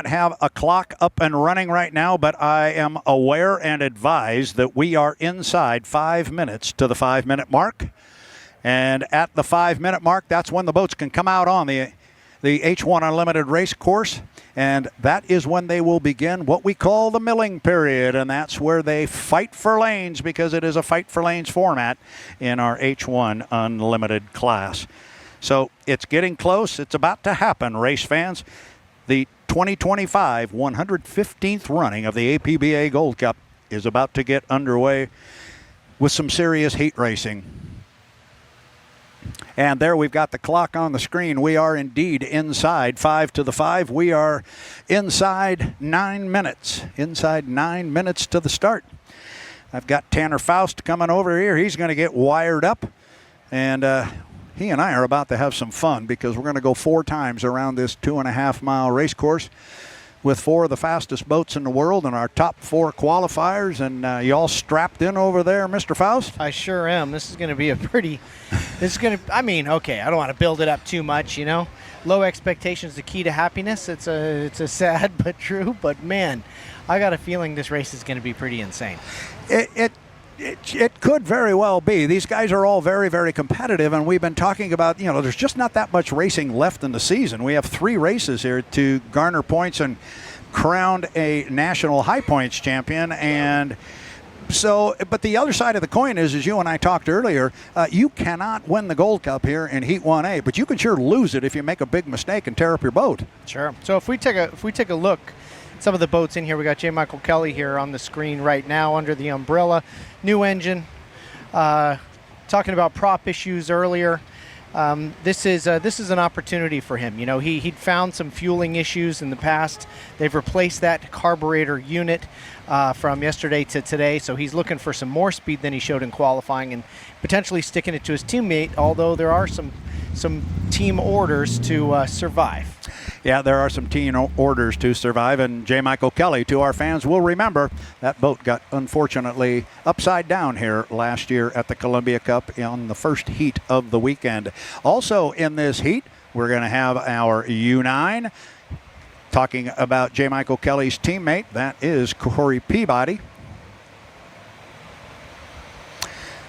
have a clock up and running right now, but I am aware and advised that we are inside 5 minutes to the 5 minute mark. And at the 5 minute mark, that's when the boats can come out on the H1 Unlimited race course. And that is when they will begin what we call the milling period. And that's where they fight for lanes, because it is a fight for lanes format in our H1 Unlimited class. So it's getting close. It's about to happen, race fans. The 2025 115th running of the APBA Gold Cup is about to get underway with some serious heat racing. And there we've got the clock on the screen. We are indeed inside 5 to the 5. We are inside 9 minutes. Inside 9 minutes to the start. I've got Tanner Faust coming over here. He's going to get wired up. And he and I are about to have some fun, because we're going to go 4 times around this 2.5-mile race course with 4 of the fastest boats in the world and our top 4 qualifiers. And you all strapped in over there, Mr. Faust? I sure am. This is going to be a pretty, I mean, okay, I don't want to build it up too much, you know. Low expectations, the key to happiness. It's a sad but true, but man, I got a feeling this race is going to be pretty insane. It could very well be. These guys are all very, very competitive, and we've been talking about, you know, there's just not that much racing left in the season. We have 3 races here to garner points and crown a national high points champion. And so, but the other side of the coin is, as you and I talked earlier, you cannot win the Gold Cup here in Heat 1A, but you can sure lose it if you make a big mistake and tear up your boat. Sure. So if we take a look, some of the boats in here, we got J. Michael Kelly here on the screen right now under the umbrella. New engine. Talking about prop issues earlier. This is an opportunity for him. You know, he'd found some fueling issues in the past. They've replaced that carburetor unit from yesterday to today, so he's looking for some more speed than he showed in qualifying, and potentially sticking it to his teammate, although there are some team orders to survive. Yeah, there are some team orders to survive, and J. Michael Kelly, to our fans, will remember that boat got unfortunately upside down here last year at the Columbia Cup on the first heat of the weekend. Also in this heat, we're going to have our U9. Talking about J. Michael Kelly's teammate, that is Corey Peabody.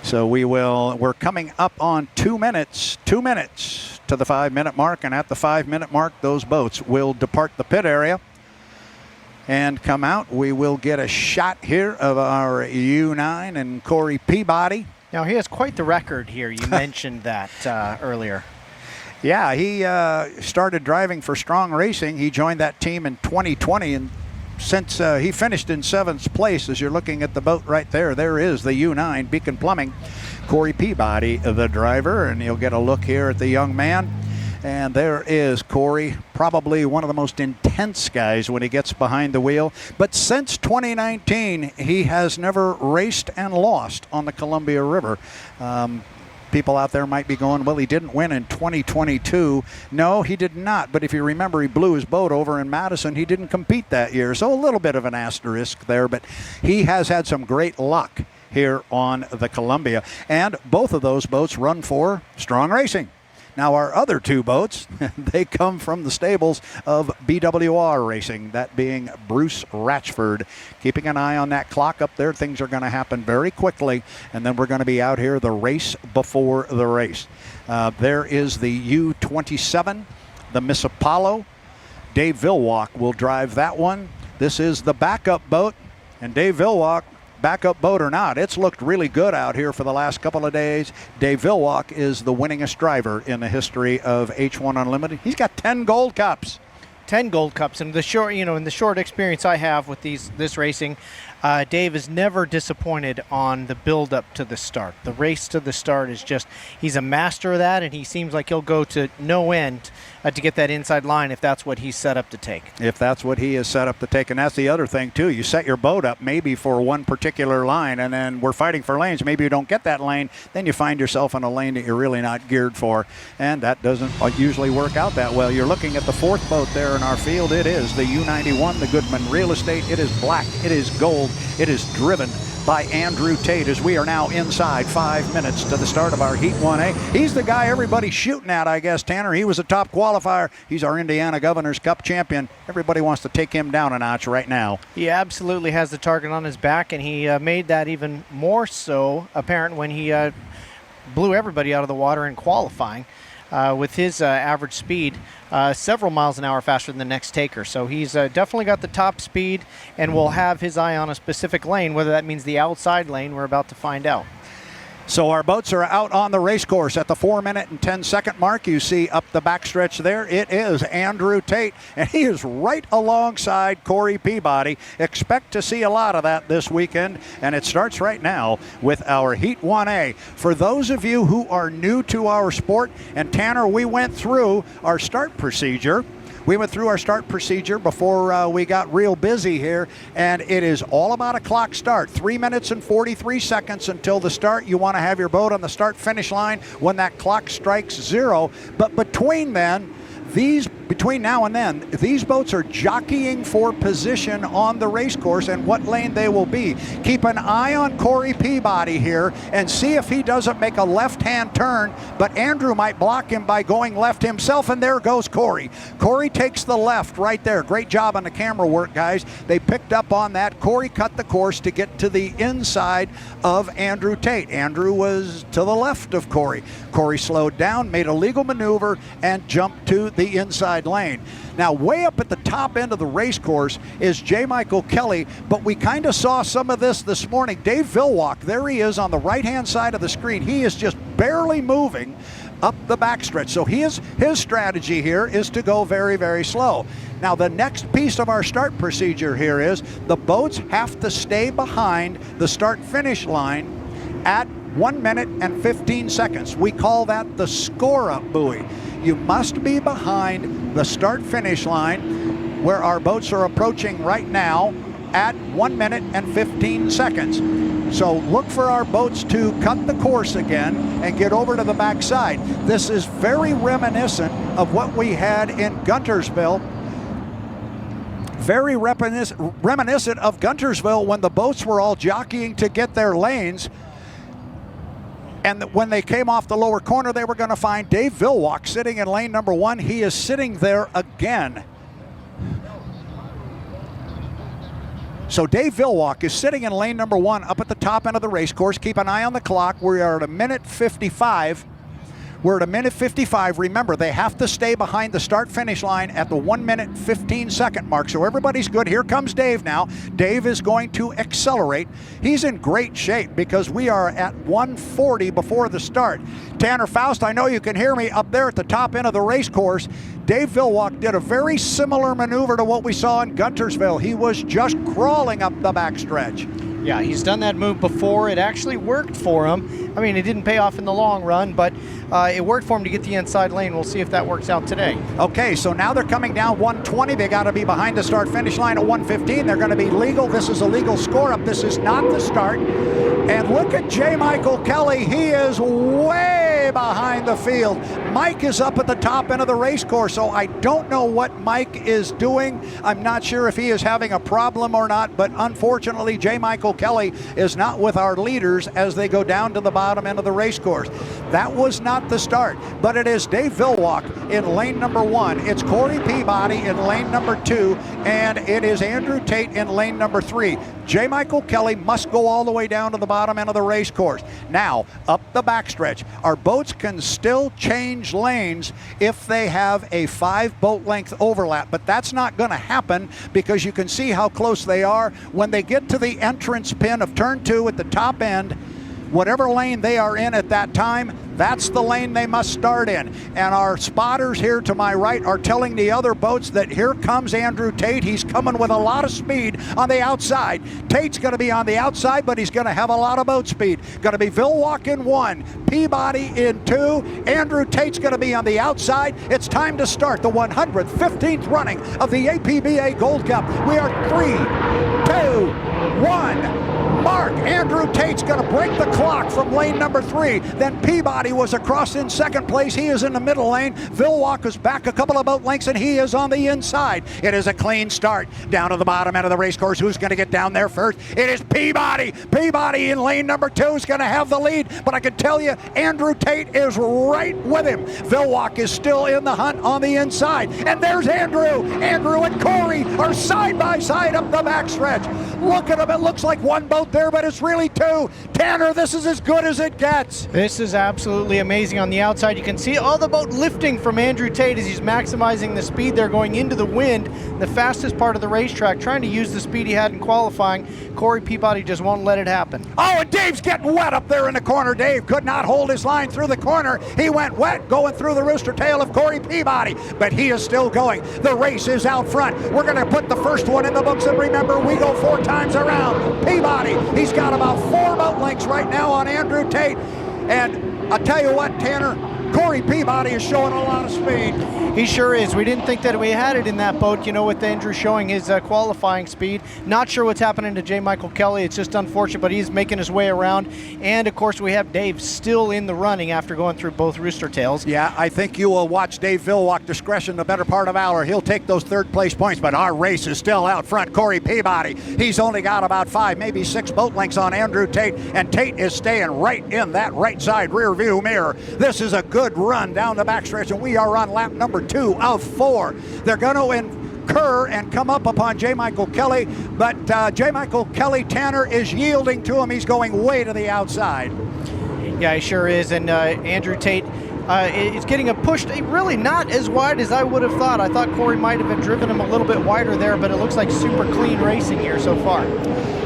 So we're coming up on 2 minutes to the 5 minute mark, and at the 5 minute mark, those boats will depart the pit area and come out. We will get a shot here of our U9 and Corey Peabody. Now, he has quite the record here. You mentioned that earlier. Yeah, he started driving for Strong Racing. He joined that team in 2020, and since he finished in 7th place, as you're looking at the boat right there, there is the U9 Beacon Plumbing. Corey Peabody, the driver, and you'll get a look here at the young man. And there is Corey, probably one of the most intense guys when he gets behind the wheel. But since 2019, he has never raced and lost on the Columbia River. People out there might be going, well, he didn't win in 2022. No, he did not. But if you remember, he blew his boat over in Madison. He didn't compete that year. So a little bit of an asterisk there. But he has had some great luck here on the Columbia. And both of those boats run for Strong Racing. Now, our other 2 boats, they come from the stables of BWR Racing, that being Bruce Ratchford. Keeping an eye on that clock up there, things are going to happen very quickly, and then we're going to be out here the race before the race. There is the U27, the Miss Apollo. Dave Villwalk will drive that one. This is the backup boat, and Dave Villwalk, backup boat or not, it's looked really good out here for the last couple of days. Dave Villwalk is the winningest driver in the history of H1 Unlimited. He's got 10 Gold Cups. 10 Gold Cups, and in the short experience I have with this racing, Dave is never disappointed on the build-up to the start. The race to the start is just, he's a master of that, and he seems like he'll go to no end to get that inside line if that's what he's set up to take. If that's what he is set up to take. And that's the other thing, too. You set your boat up maybe for one particular line, and then we're fighting for lanes. Maybe you don't get that lane. Then you find yourself in a lane that you're really not geared for, and that doesn't usually work out that well. You're looking at the 4th boat there in our field. It is the U91, the Goodman Real Estate. It is black. It is gold. It is driven by Andrew Tate as we are now inside 5 minutes to the start of our Heat 1A. He's the guy everybody's shooting at, I guess, Tanner. He was a top qualifier. He's our Indiana Governor's Cup champion. Everybody wants to take him down a notch right now. He absolutely has the target on his back, and he made that even more so apparent when he blew everybody out of the water in qualifying. With his average speed several miles an hour faster than the next taker. So he's definitely got the top speed and will have his eye on a specific lane. Whether that means the outside lane, we're about to find out. So our boats are out on the race course at the 4 minute and 10 second mark. You see up the backstretch there, it is Andrew Tate, and he is right alongside Corey Peabody. Expect to see a lot of that this weekend, and it starts right now with our Heat 1A. For those of you who are new to our sport, and Tanner, we went through our start procedure. We went through our start procedure before we got real busy here, and it is all about a clock start. 3 minutes and 43 seconds until the start. You want to have your boat on the start-finish line when that clock strikes 0. But between now and then, these boats are jockeying for position on the race course and what lane they will be. Keep an eye on Corey Peabody here and see if he doesn't make a left-hand turn, but Andrew might block him by going left himself, and there goes Corey. Corey takes the left right there. Great job on the camera work, guys. They picked up on that. Corey cut the course to get to the inside of Andrew Tate. Andrew was to the left of Corey. Corey slowed down, made a legal maneuver, and jumped to the inside lane. Now, way up at the top end of the race course is J. Michael Kelly, but we kind of saw some of this morning. Dave Villwock, there he is on the right-hand side of the screen. He is just barely moving up the backstretch. So his strategy here is to go very, very slow. Now, the next piece of our start procedure here is the boats have to stay behind the start-finish line at 1 minute and 15 seconds. We call that the score-up buoy. You must be behind the start-finish line where our boats are approaching right now at 1 minute and 15 seconds. So look for our boats to cut the course again and get over to the backside. This is very reminiscent of what we had in Guntersville. Very reminiscent of Guntersville when the boats were all jockeying to get their lanes. And when they came off the lower corner, they were going to find Dave Villwock sitting in lane number 1. He is sitting there again. So Dave Villwock is sitting in lane number 1 up at the top end of the race course. Keep an eye on the clock. We are at a minute 55. We're at a minute 55. Remember, they have to stay behind the start-finish line at the 1 minute 15 second mark. So everybody's good. Here comes Dave now. Dave is going to accelerate. He's in great shape because we are at 140 before the start. Tanner Faust, I know you can hear me up there at the top end of the race course. Dave Villwock did a very similar maneuver to what we saw in Guntersville. He was just crawling up the backstretch. Yeah, he's done that move before. It actually worked for him. I mean, it didn't pay off in the long run, but it worked for him to get the inside lane. We'll see if that works out today. Okay, so now they're coming down 120. They got to be behind the start-finish line at 115. They're going to be legal. This is a legal score-up. This is not the start. And look at J. Michael Kelly. He is way behind the field. Mike is up at the top end of the race course, so I don't know what Mike is doing. I'm not sure if he is having a problem or not, but unfortunately, J. Michael Kelly is not with our leaders as they go down to the bottom end of the race course. That was not the start, but it is Dave Villwock in lane number 1. It's Corey Peabody in lane number 2, and it is Andrew Tate in lane number 3. J. Michael Kelly must go all the way down to the bottom end of the race course. Now, up the backstretch, our boats can still change lanes if they have a 5 boat length overlap, but that's not going to happen because you can see how close they are. When they get to the entrance pin of turn 2 at the top end, whatever lane they are in at that time, that's the lane they must start in. And our spotters here to my right are telling the other boats that here comes Andrew Tate. He's coming with a lot of speed on the outside. Tate's going to be on the outside, but he's going to have a lot of boat speed. Going to be Villwock in 1, Peabody in 2. Andrew Tate's going to be on the outside. It's time to start the 115th running of the APBA Gold Cup. We are 3, 2, 1. mark. Andrew Tate's going to break the clock from lane number 3. Then Peabody was across in second place. He is in the middle lane. Villwock is back a couple of boat lengths, and he is on the inside. It is a clean start down to the bottom end of the race course. Who's going to get down there first? It is Peabody. Peabody in lane number 2 is going to have the lead, but I can tell you, Andrew Tate is right with him. Villwock is still in the hunt on the inside, and there's Andrew. Andrew and Corey are side by side up the backstretch. Look at them. It looks like one boat there, but it's really 2. Tanner, this is as good as it gets. This is absolutely amazing. On the outside, you can see all the boat lifting from Andrew Tate as he's maximizing the speed there, going into the wind, the fastest part of the racetrack, trying to use the speed he had in qualifying. Corey Peabody just won't let it happen. Oh, and Dave's getting wet up there in the corner. Dave could not hold his line through the corner. He went wet going through the rooster tail of Corey Peabody, but he is still going. The race is out front. We're going to put the first one in the books, and remember, we go 4 times around. Peabody, he's got about 4 boat lengths right now on Andrew Tate, and I'll tell you what, Tanner, Corey Peabody is showing a lot of speed. He sure is. We didn't think that we had it in that boat, with Andrew showing his qualifying speed. Not sure what's happening to J. Michael Kelly. It's just unfortunate, but he's making his way around. And, of course, we have Dave still in the running after going through both rooster tails. Yeah, I think you will watch Dave Villwock discretion the better part of hour. He'll take those third-place points, but our race is still out front. Corey Peabody, he's only got about 5, maybe 6 boat lengths on Andrew Tate, and Tate is staying right in that right side rear view mirror. This is a good run down the backstretch, and we are on lap number 2 of 4. They're going to incur and come up upon J. Michael Kelly, but J. Michael Kelly, Tanner, is yielding to him. He's going way to the outside. Yeah, he sure is, and Andrew Tate is getting a push, really not as wide as I would have thought. I thought Corey might have been driven him a little bit wider there, but it looks like super clean racing here so far.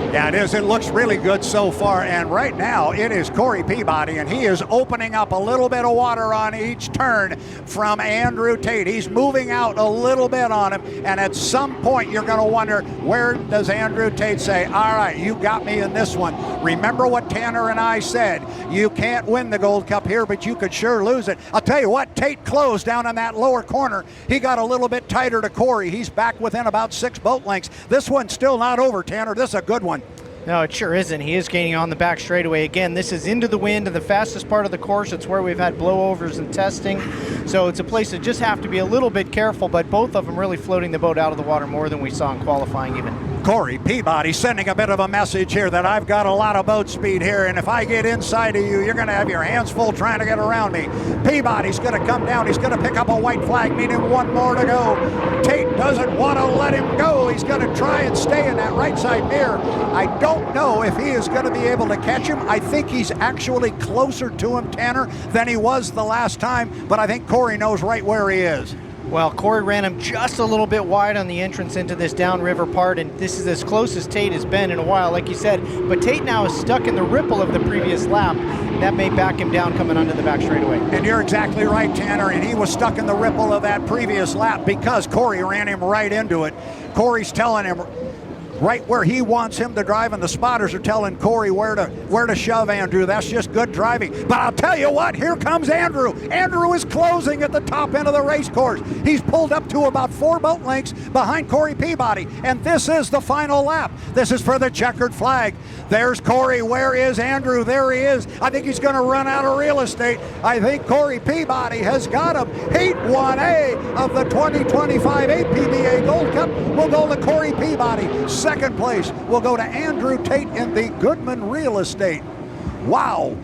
Yeah, it is. It looks really good so far. And right now, it is Corey Peabody, and he is opening up a little bit of water on each turn from Andrew Tate. He's moving out a little bit on him. And at some point, you're going to wonder, where does Andrew Tate say, all right, you got me in this one. Remember what Tanner and I said. You can't win the Gold Cup here, but you could sure lose it. I'll tell you what, Tate closed down in that lower corner. He got a little bit tighter to Corey. He's back within about 6 boat lengths. This one's still not over, Tanner. This is a good one. No, it sure isn't. He is gaining on the back straightaway. Again, this is into the wind and the fastest part of the course. It's where we've had blowovers and testing. So it's a place that just have to be a little bit careful, but both of them really floating the boat out of the water more than we saw in qualifying even. Corey Peabody sending a bit of a message here that I've got a lot of boat speed here, and if I get inside of you, you're going to have your hands full trying to get around me. Peabody's going to come down. He's going to pick up a white flag, meaning 1 more to go. Tate doesn't want to let him go. He's going to try and stay in that right side mirror. I don't know if he is going to be able to catch him. I think he's actually closer to him, Tanner, than he was the last time, but I think Corey knows right where he is. Well, Corey ran him just a little bit wide on the entrance into this downriver part, and this is as close as Tate has been in a while, like you said. But Tate now is stuck in the ripple of the previous lap. That may back him down coming onto the back straightaway. And you're exactly right, Tanner, and he was stuck in the ripple of that previous lap because Corey ran him right into it. Corey's telling him right where he wants him to drive, and the spotters are telling Corey where to shove Andrew. That's just good driving. But I'll tell you what, here comes Andrew. Andrew is closing at the top end of the race course. He's pulled up to about 4 boat lengths behind Corey Peabody, and this is the final lap. This is for the checkered flag. There's Corey. Where is Andrew? There he is. I think he's going to run out of real estate. I think Corey Peabody has got him. Heat 1A of the 2025 APBA Gold Cup will go to Corey Peabody. Second place will go to Andrew Tate in the Goodman Real Estate. Wow.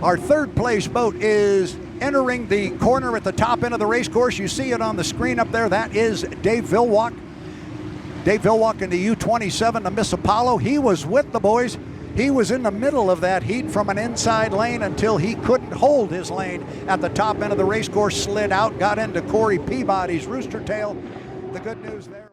Our third place boat is entering the corner at the top end of the race course. You see it on the screen up there. That is Dave Villwock. Dave Villwock in the U-27, the Miss Apollo. He was with the boys. He was in the middle of that heat from an inside lane until he couldn't hold his lane at the top end of the race course, slid out, got into Corey Peabody's rooster tail. The good news there.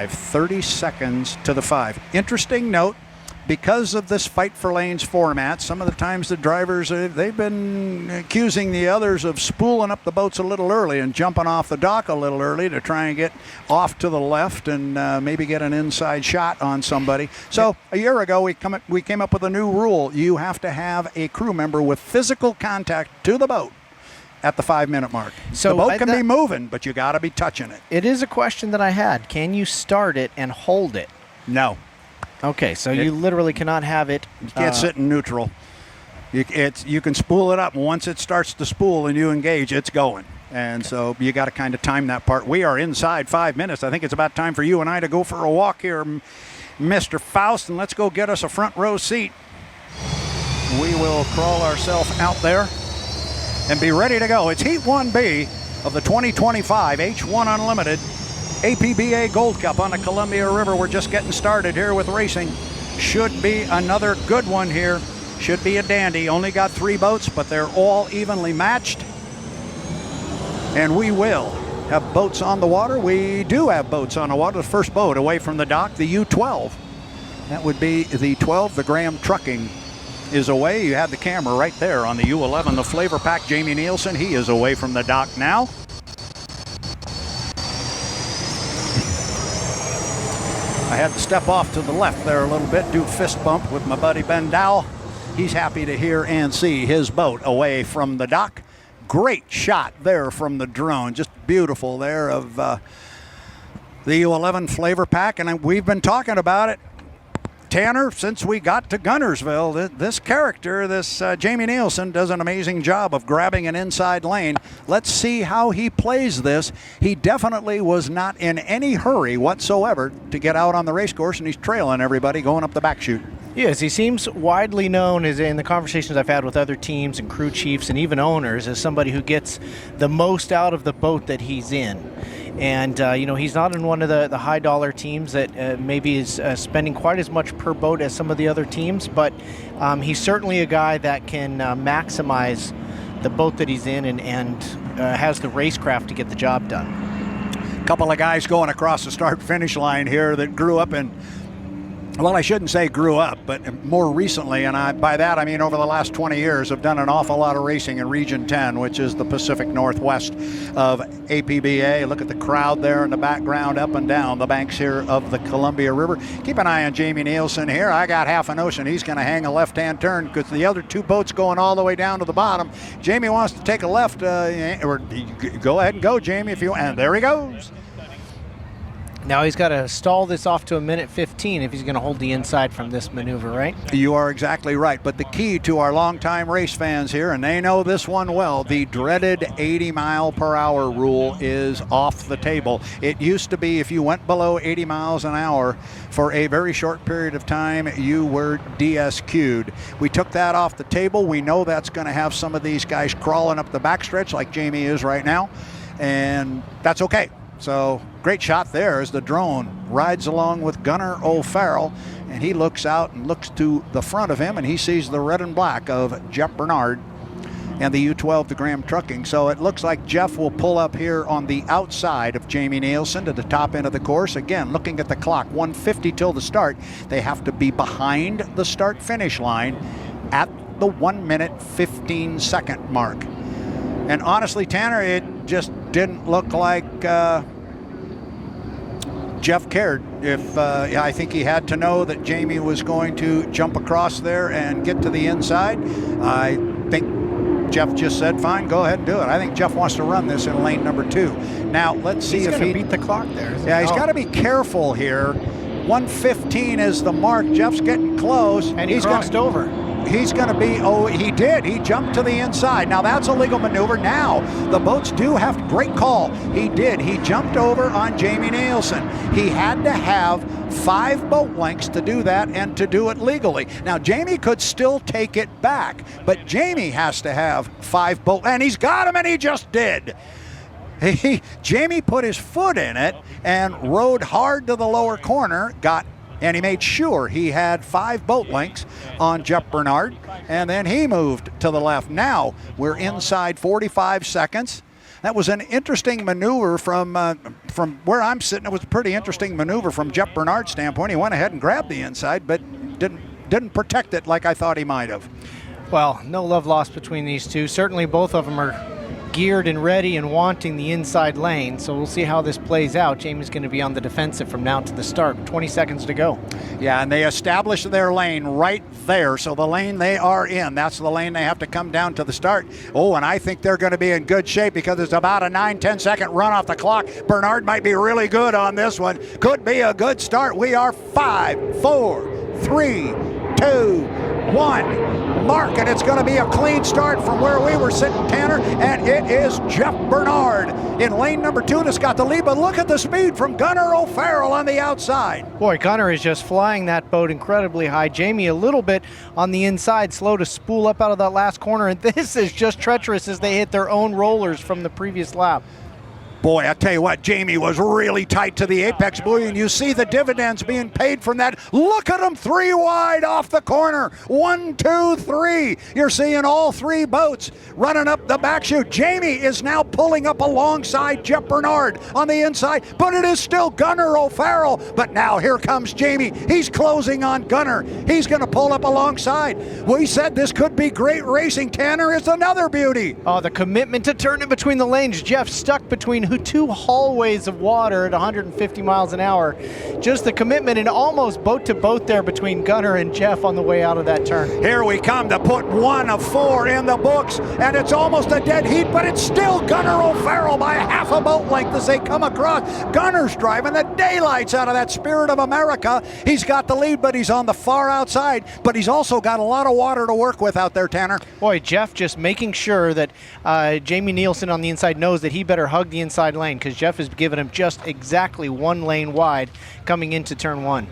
30 seconds to the 5. Interesting note, because of this Fight for Lanes format, some of the times the drivers, they've been accusing the others of spooling up the boats a little early and jumping off the dock a little early to try and get off to the left and maybe get an inside shot on somebody. So a year ago, we came up with a new rule. You have to have a crew member with physical contact to the boat at the 5-minute mark. So the boat can be moving, but you got to be touching it. It is a question that I had. Can you start it and hold it? No. Okay, so you literally cannot have it. You can't sit in neutral. You can spool it up, and once it starts to spool and you engage, it's going. And so you got to kind of time that part. We are inside 5 minutes. I think it's about time for you and I to go for a walk here, Mr. Faust, and let's go get us a front row seat. We will crawl ourselves out there and be ready to go. It's Heat 1B of the 2025 H1 Unlimited APBA Gold Cup on the Columbia River. We're just getting started here with racing. Should be another good one here. Should be a dandy. Only got 3 boats, but they're all evenly matched. And we will have boats on the water. We do have boats on the water. The first boat away from the dock, the U12. That would be the 12. The Graham Trucking is away. You have the camera right there on the U11. The Flavor Pack, Jamie Nielsen, he is away from the dock now. I had to step off to the left there a little bit, do fist bump with my buddy Ben Dowell. He's happy to hear and see his boat away from the dock. Great shot there from the drone, just beautiful there of the U11 Flavor Pack, and we've been talking about it, Tanner, since we got to Guntersville. This character, this Jamie Nielsen, does an amazing job of grabbing an inside lane. Let's see how he plays this. He definitely was not in any hurry whatsoever to get out on the race course, and he's trailing everybody going up the back chute. Yes, he seems widely known as, in the conversations I've had with other teams and crew chiefs and even owners, as somebody who gets the most out of the boat that he's in. And, he's not in one of the high dollar teams that maybe is spending quite as much per boat as some of the other teams, but he's certainly a guy that can maximize the boat that he's in and has the racecraft to get the job done. A couple of guys going across the start-finish line here that grew up in, well, I shouldn't say grew up, but more recently, and by that I mean over the last 20 years, have done an awful lot of racing in Region 10, which is the Pacific Northwest of APBA. Look at the crowd there in the background up and down the banks here of the Columbia River. Keep an eye on Jamie Nielsen here. I got half a notion he's going to hang a left-hand turn because the other 2 boats going all the way down to the bottom. Jamie wants to take a left, or go ahead and go, Jamie, if you want. And there he goes. Now he's got to stall this off to 1:15 if he's going to hold the inside from this maneuver, right? You are exactly right. But the key to our longtime race fans here, and they know this one well, the dreaded 80-mile-per-hour rule is off the table. It used to be if you went below 80 miles an hour for a very short period of time, you were DSQ'd. We took that off the table. We know that's going to have some of these guys crawling up the backstretch like Jamie is right now, and that's okay. So great shot there as the drone rides along with Gunnar O'Farrell, and he looks out and looks to the front of him, and he sees the red and black of Jeff Bernard and the U12, the Graham Trucking. So it looks like Jeff will pull up here on the outside of Jamie Nielsen to the top end of the course. Again, looking at the clock, 1:50 till the start. They have to be behind the start-finish line at the 1:15 mark. And honestly, Tanner, it just didn't look like Jeff cared. I think he had to know that Jamie was going to jump across there and get to the inside. I think Jeff just said, fine, go ahead and do it. I think Jeff wants to run this in lane number 2. Now, let's see if he beat the clock there. Yeah, he's got to be careful here. 1:15 is the mark. Jeff's getting close. And he's crossed over. He's going to be, he did. He jumped to the inside. Now, that's a legal maneuver. Now, the boats do have, great call. He did. He jumped over on Jamie Nielsen. He had to have 5 boat lengths to do that and to do it legally. Now, Jamie could still take it back, but Jamie has to have 5 boat, and he's got him, and he just did. Jamie put his foot in it and rode hard to the lower corner, and he made sure he had 5 boat lengths on Jeff Bernard, and then he moved to the left. Now we're inside 45 seconds. That was an interesting maneuver from where I'm sitting. It was a pretty interesting maneuver from Jeff Bernard's standpoint. He went ahead and grabbed the inside, but didn't protect it like I thought he might have. Well, no love lost between these two. Certainly both of them are geared and ready and wanting the inside lane, so we'll see how this plays out. Jamie's going to be on the defensive from now to the start. 20 seconds to go. Yeah, and they established their lane right there, so the lane they are in, that's the lane they have to come down to the start. Oh, and I think they're going to be in good shape because it's about a 9-10 second run off the clock. Bernard might be really good on this one. Could be a good start. We are 5, 4, 3, 2, 1. Mark, and it's going to be a clean start from where we were sitting, Tanner, and it is Jeff Bernard in lane number 2 that's got the lead, but look at the speed from Gunnar O'Farrell on the outside. Boy, Gunnar is just flying that boat incredibly high. Jamie a little bit on the inside, slow to spool up out of that last corner, and this is just treacherous as they hit their own rollers from the previous lap. Boy, I tell you what, Jamie was really tight to the apex buoy, and you see the dividends being paid from that. Look at them, 3 wide off the corner. 1, 2, 3. You're seeing all 3 boats running up the back chute. Jamie is now pulling up alongside Jeff Bernard on the inside, but it is still Gunnar O'Farrell. But now here comes Jamie. He's closing on Gunnar. He's going to pull up alongside. We said this could be great racing. Tanner is another beauty. Oh, the commitment to turn in between the lanes. Jeff stuck between 2 hallways of water at 150 miles an hour. Just the commitment and almost boat to boat there between Gunnar and Jeff on the way out of that turn. Here we come to put 1 of 4 in the books, and it's almost a dead heat, but it's still Gunnar O'Farrell by half a boat length as they come across. Gunnar's driving the daylights out of that Spirit of America. He's got the lead, but he's on the far outside, but he's also got a lot of water to work with out there, Tanner. Boy, Jeff just making sure that Jamie Nielsen on the inside knows that he better hug the inside lane, because Jeff has given him just exactly 1 lane wide coming into turn 1.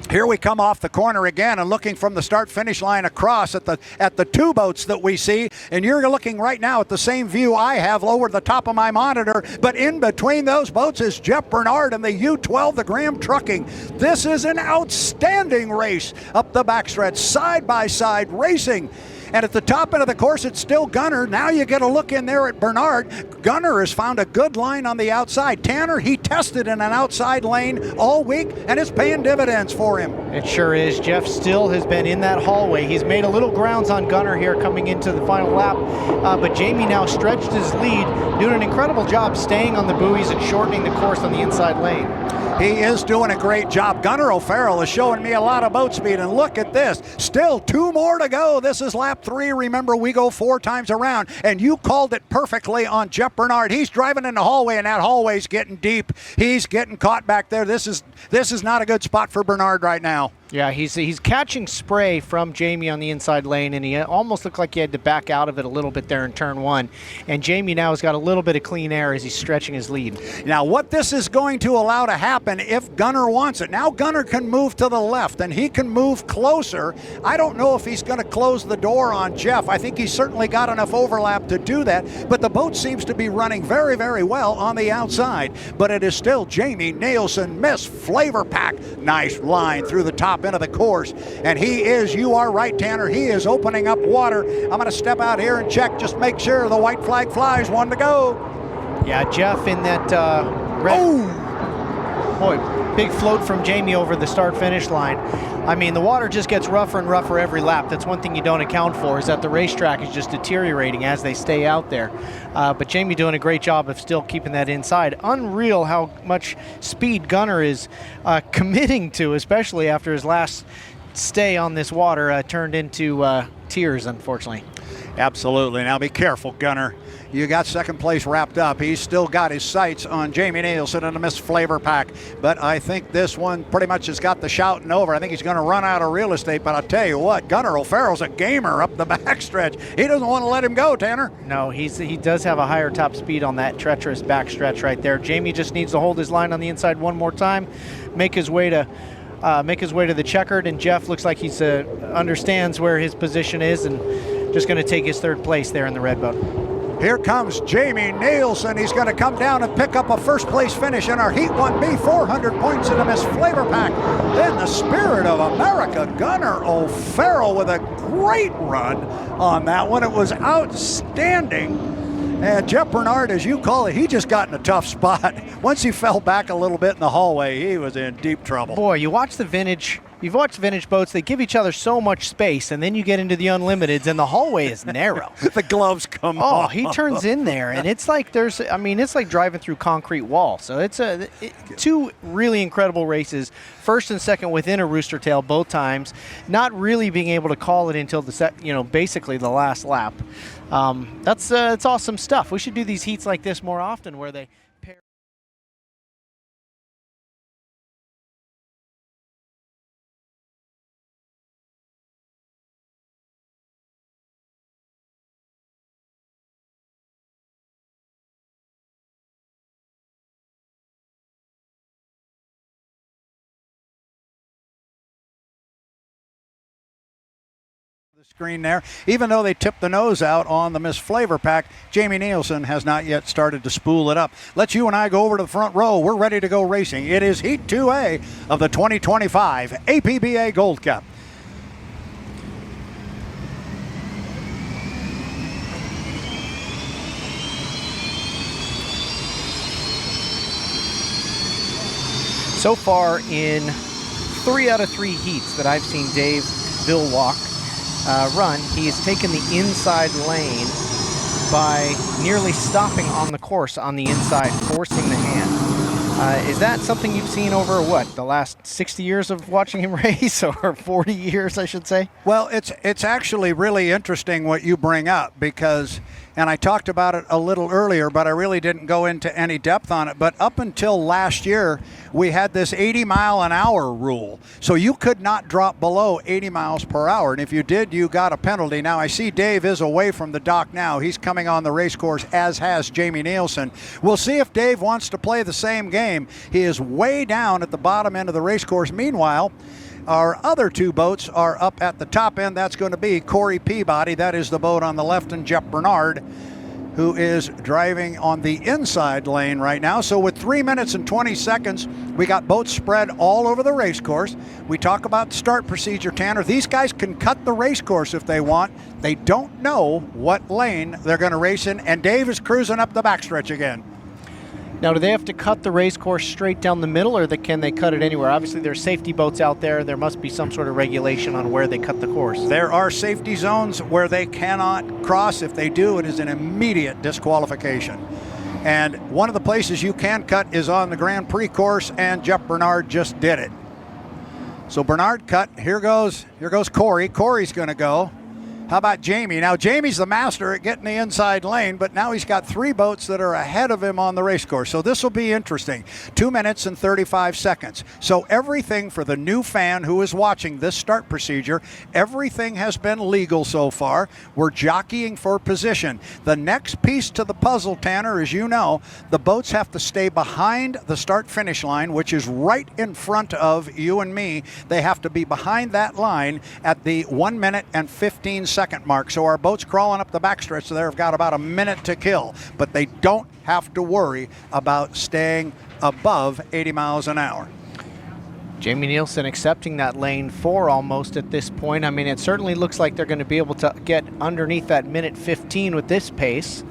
Here we come off the corner again and looking from the start-finish line across at the 2 boats that we see, and you're looking right now at the same view I have over the top of my monitor, but in between those boats is Jeff Bernard and the U12, the Graham Trucking. This is an outstanding race up the backstretch, side-by-side racing. And at the top end of the course, it's still Gunnar. Now you get a look in there at Bernard. Gunnar has found a good line on the outside. Tanner, he tested in an outside lane all week, and it's paying dividends for him. It sure is. Jeff still has been in that hallway. He's made a little grounds on Gunnar here coming into the final lap, but Jamie now stretched his lead, doing an incredible job staying on the buoys and shortening the course on the inside lane. He is doing a great job. Gunnar O'Farrell is showing me a lot of boat speed, and look at this. Still 2 more to go. This is lap 3. Remember, we go 4 times around, and you called it perfectly on Jeff Bernard. He's driving in the hallway, and that hallway's getting deep. He's getting caught back there. This is not a good spot for Bernard right now. Yeah, he's catching spray from Jamie on the inside lane, and he almost looked like he had to back out of it a little bit there in turn 1. And Jamie now has got a little bit of clean air as he's stretching his lead. Now, what this is going to allow to happen if Gunnar wants it, now Gunnar can move to the left, and he can move closer. I don't know if he's going to close the door on Jeff. I think he's certainly got enough overlap to do that, but the boat seems to be running very, very well on the outside. But it is still Jamie Nielsen, Miss Flavor Pack. Nice line through the top end of the course, and he is, you are right, Tanner, he is opening up water. I'm going to step out here and check, just make sure the white flag flies. 1 to go. Yeah, Jeff in that red. Oh! Boy, big float from Jamie over the start-finish line. I mean, the water just gets rougher and rougher every lap. That's one thing you don't account for, is that the racetrack is just deteriorating as they stay out there. But Jamie doing a great job of still keeping that inside. Unreal how much speed Gunnar is committing to, especially after his last stay on this water turned into tears, unfortunately. Absolutely. Now be careful, Gunnar. You got second place wrapped up. He's still got his sights on Jamie Nielsen and the Miss Flavor Pack. But I think this one pretty much has got the shouting over. I think he's going to run out of real estate. But I'll tell you what, Gunnar O'Farrell's a gamer up the backstretch. He doesn't want to let him go, Tanner. No, he does have a higher top speed on that treacherous backstretch right there. Jamie just needs to hold his line on the inside one more time, make his way to the checkered, and Jeff looks like he's understands where his position is and just going to take his 3rd place there in the red boat. Here comes Jamie Nielsen. He's going to come down and pick up a first place finish in our Heat 1B, 400 points in the Miss Flavor Pack. Then the Spirit of America, Gunnar O'Farrell with a great run on that one. It was outstanding. And Jeff Bernard, as you call it, he just got in a tough spot. Once he fell back a little bit in the hallway, he was in deep trouble. Boy, you've watched vintage boats, they give each other so much space, and then you get into the Unlimiteds, and the hallway is narrow. The gloves come Oh, off. he turns in there, and it's like it's like driving through concrete wall. So it's two really incredible races, first and second within a rooster tail both times, not really being able to call it until basically the last lap. That's awesome stuff. We should do these heats like this more often where they pair. The screen there. Even though they tipped the nose out on the Miss Flavor Pack, Jamie Nielsen has not yet started to spool it up. Let's you and I go over to the front row. We're ready to go racing. It is Heat 2A of the 2025 APBA Gold Cup. So far in 3 out of 3 heats that I've seen Dave Villwock run, he has taken the inside lane by nearly stopping on the course on the inside, forcing the hand. Is that something you've seen over the last 60 years of watching him race, or 40 years, I should say? Well, it's actually really interesting what you bring up because, and I talked about it a little earlier, but I really didn't go into any depth on it. But up until last year, we had this 80-mile-an-hour rule. So you could not drop below 80 miles per hour. And if you did, you got a penalty. Now, I see Dave is away from the dock now. He's coming on the race course, as has Jamie Nielsen. We'll see if Dave wants to play the same game. He is way down at the bottom end of the race course. Meanwhile, our other 2 boats are up at the top end. That's going to be Corey Peabody. That is the boat on the left, and Jeff Bernard, who is driving on the inside lane right now. So with 3 minutes and 20 seconds, we got boats spread all over the race course. We talk about the start procedure, Tanner. These guys can cut the race course if they want. They don't know what lane they're going to race in, and Dave is cruising up the backstretch again. Now, do they have to cut the race course straight down the middle, or can they cut it anywhere? Obviously, there's safety boats out there. There must be some sort of regulation on where they cut the course. There are safety zones where they cannot cross. If they do, it is an immediate disqualification. And one of the places you can cut is on the Grand Prix course, and Jeff Bernard just did it. So Bernard cut. Here goes Corey. Corey's going to go. How about Jamie? Now, Jamie's the master at getting the inside lane, but now he's got 3 boats that are ahead of him on the race course. So this will be interesting. 2 minutes and 35 seconds. So everything for the new fan who is watching this start procedure, everything has been legal so far. We're jockeying for position. The next piece to the puzzle, Tanner, as you know, the boats have to stay behind the start-finish line, which is right in front of you and me. They have to be behind that line at the 1 minute and 15 second mark. So our boats crawling up the backstretch, so they've got about a minute to kill, but they don't have to worry about staying above 80 miles an hour. Jamie Nielsen accepting that lane 4 almost at this point. I mean, it certainly looks like they're going to be able to get underneath that minute 15 with this pace.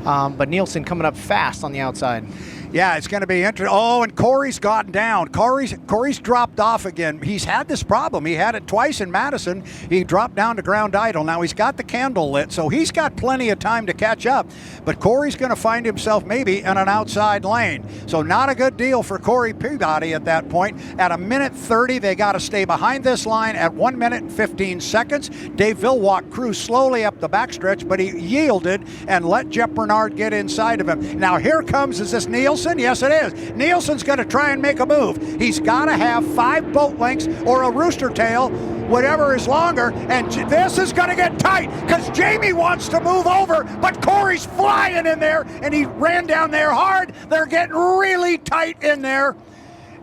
But Nielsen coming up fast on the outside. Yeah, it's going to be interesting. Oh, and Corey's gotten down. Corey's dropped off again. He's had this problem. He had it twice in Madison. He dropped down to ground idle. Now he's got the candle lit, so he's got plenty of time to catch up. But Corey's going to find himself maybe in an outside lane. So not a good deal for Corey Peabody at that point. At a minute 30, they got to stay behind this line at 1 minute and 15 seconds. Dave Villwock cruised slowly up the backstretch, but he yielded and let Jeff Bernard get inside of him. Now here comes, is this Nielsen? Yes, it is. Nielsen's going to try and make a move. He's got to have 5 boat lengths or a rooster tail, whatever is longer, and this is going to get tight because Jamie wants to move over, but Corey's flying in there, and he ran down there hard. They're getting really tight in there.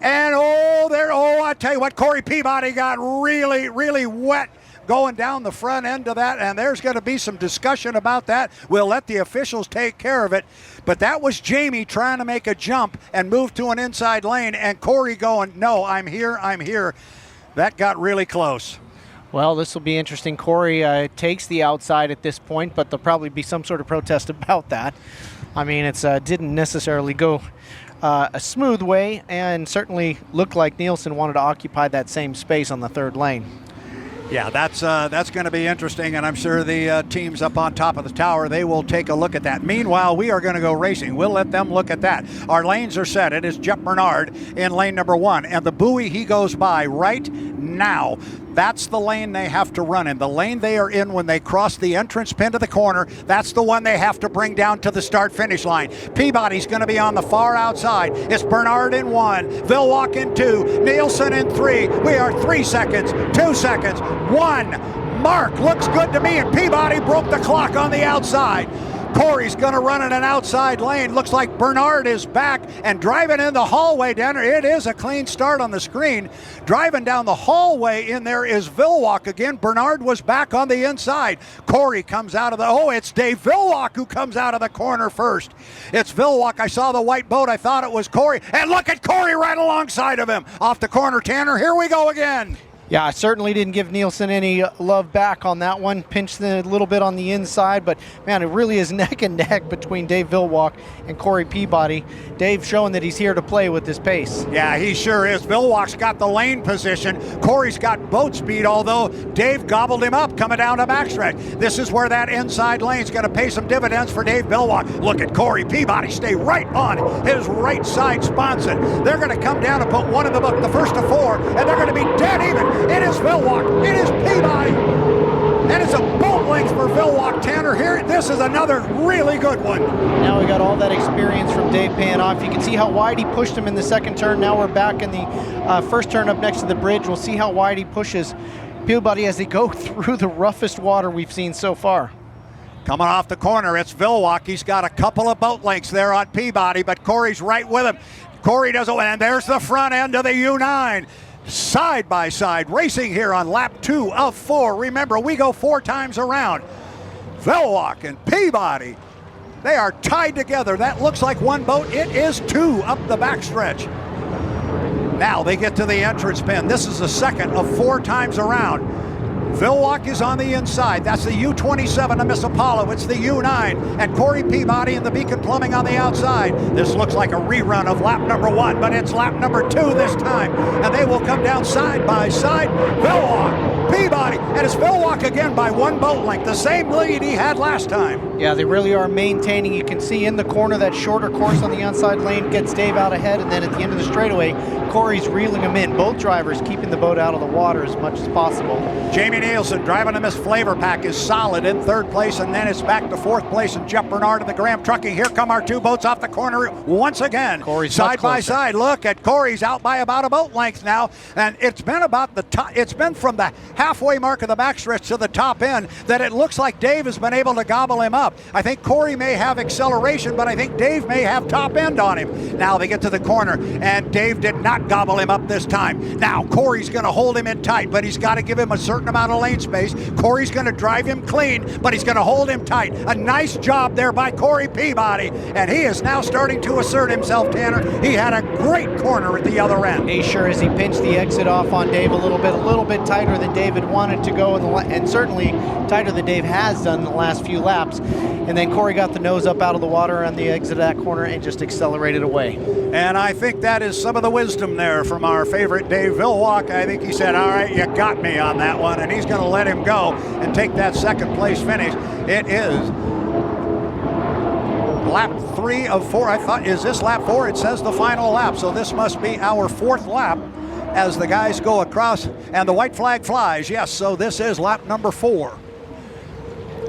And I tell you what, Corey Peabody got really, really wet going down the front end of that, and there's going to be some discussion about that. We'll let the officials take care of it. But that was Jamie trying to make a jump and move to an inside lane, and Corey going, no, I'm here. That got really close. Well, this will be interesting. Corey takes the outside at this point, but there'll probably be some sort of protest about that. I mean, it didn't necessarily go a smooth way, and certainly looked like Nielsen wanted to occupy that same space on the third lane. Yeah, that's going to be interesting, and I'm sure the teams up on top of the tower, they will take a look at that. Meanwhile, we are going to go racing. We'll let them look at that. Our lanes are set. It is Jeff Bernard in lane number 1, and the buoy he goes by right now. That's the lane they have to run in. The lane they are in when they cross the entrance pin to the corner, that's the one they have to bring down to the start-finish line. Peabody's going to be on the far outside. It's Bernard in 1, Villwock in 2, Nielsen in 3. We are 3 seconds, 2 seconds, 1. Mark looks good to me, and Peabody broke the clock on the outside. Corey's going to run in an outside lane. Looks like Bernard is back and driving in the hallway down there. It is a clean start on the screen. Driving down the hallway in there is Villwock again. Bernard was back on the inside. Corey comes out of it's Dave Villwock who comes out of the corner first. It's Villwock. I saw the white boat. I thought it was Corey. And look at Corey right alongside of him. Off the corner, Tanner. Here we go again. Yeah, I certainly didn't give Nielsen any love back on that one. Pinched a little bit on the inside, but man, it really is neck and neck between Dave Villwock and Corey Peabody. Dave showing that he's here to play with this pace. Yeah, he sure is. Villwock's got the lane position. Corey's got boat speed, although Dave gobbled him up coming down the backstretch. This is where that inside lane's going to pay some dividends for Dave Villwock. Look at Corey Peabody stay right on his right side sponson. They're going to come down and put one of them up, the first of 4, and they're going to be dead even. It is Villwock. It is Peabody. And it's a boat length for Villwock, Tanner. Here, this is another really good one. Now we got all that experience from Dave paying off. You can see how wide he pushed him in the second turn. Now we're back in the first turn up next to the bridge. We'll see how wide he pushes Peabody as they go through the roughest water we've seen so far. Coming off the corner, it's Villwock. He's got a couple of boat lengths there on Peabody, but Corey's right with him. Corey doesn't win, and there's the front end of the U9. Side by side racing here on lap 2 of 4. Remember, we go 4 times around. Villwock and Peabody, they are tied together. That looks like one boat. It is 2 up the backstretch. Now they get to the entrance pin. This is the second of 4 times around. Villwock is on the inside. That's the U27 of Miss Apollo. It's the U9. And Corey Peabody and the Beacon Plumbing on the outside. This looks like a rerun of lap number 1, but it's lap number 2 this time. And they will come down side by side. Villwock, Peabody, and it's Villwock again by 1 boat length. The same lead he had last time. Yeah, they really are maintaining. You can see in the corner that shorter course on the outside lane gets Dave out ahead. And then at the end of the straightaway, Corey's reeling him in. Both drivers keeping the boat out of the water as much as possible. Jamie Nielsen driving a Miss Flavor Pack is solid in 3rd place, and then it's back to 4th place, and Jeff Bernard of the Graham Trucking. Here come our 2 boats off the corner once again. Corey's side by side. Look at Corey's out by about a boat length now, and it's been about the top. It's been from the halfway mark of the backstretch to the top end that it looks like Dave has been able to gobble him up. I think Corey may have acceleration, but I think Dave may have top end on him. Now they get to the corner, and Dave did not gobble him up this time. Now Corey's going to hold him in tight, but he's got to give him a certain amount of lane space. Corey's going to drive him clean, but he's going to hold him tight. A nice job there by Corey Peabody, and he is now starting to assert himself, Tanner. He had a great corner at the other end. He sure is. He pinched the exit off on Dave a little bit tighter than David wanted to go, and certainly tighter than Dave has done in the last few laps. And then Corey got the nose up out of the water on the exit of that corner and just accelerated away. And I think that is some of the wisdom there from our favorite Dave Villwock. I think he said, all right, you got me on that one, and he's going to let him go and take that 2nd place finish. It is lap 3 of 4. I thought, is this lap 4? It says the final lap, so this must be our 4th lap as the guys go across, and the white flag flies. Yes, so this is lap number 4.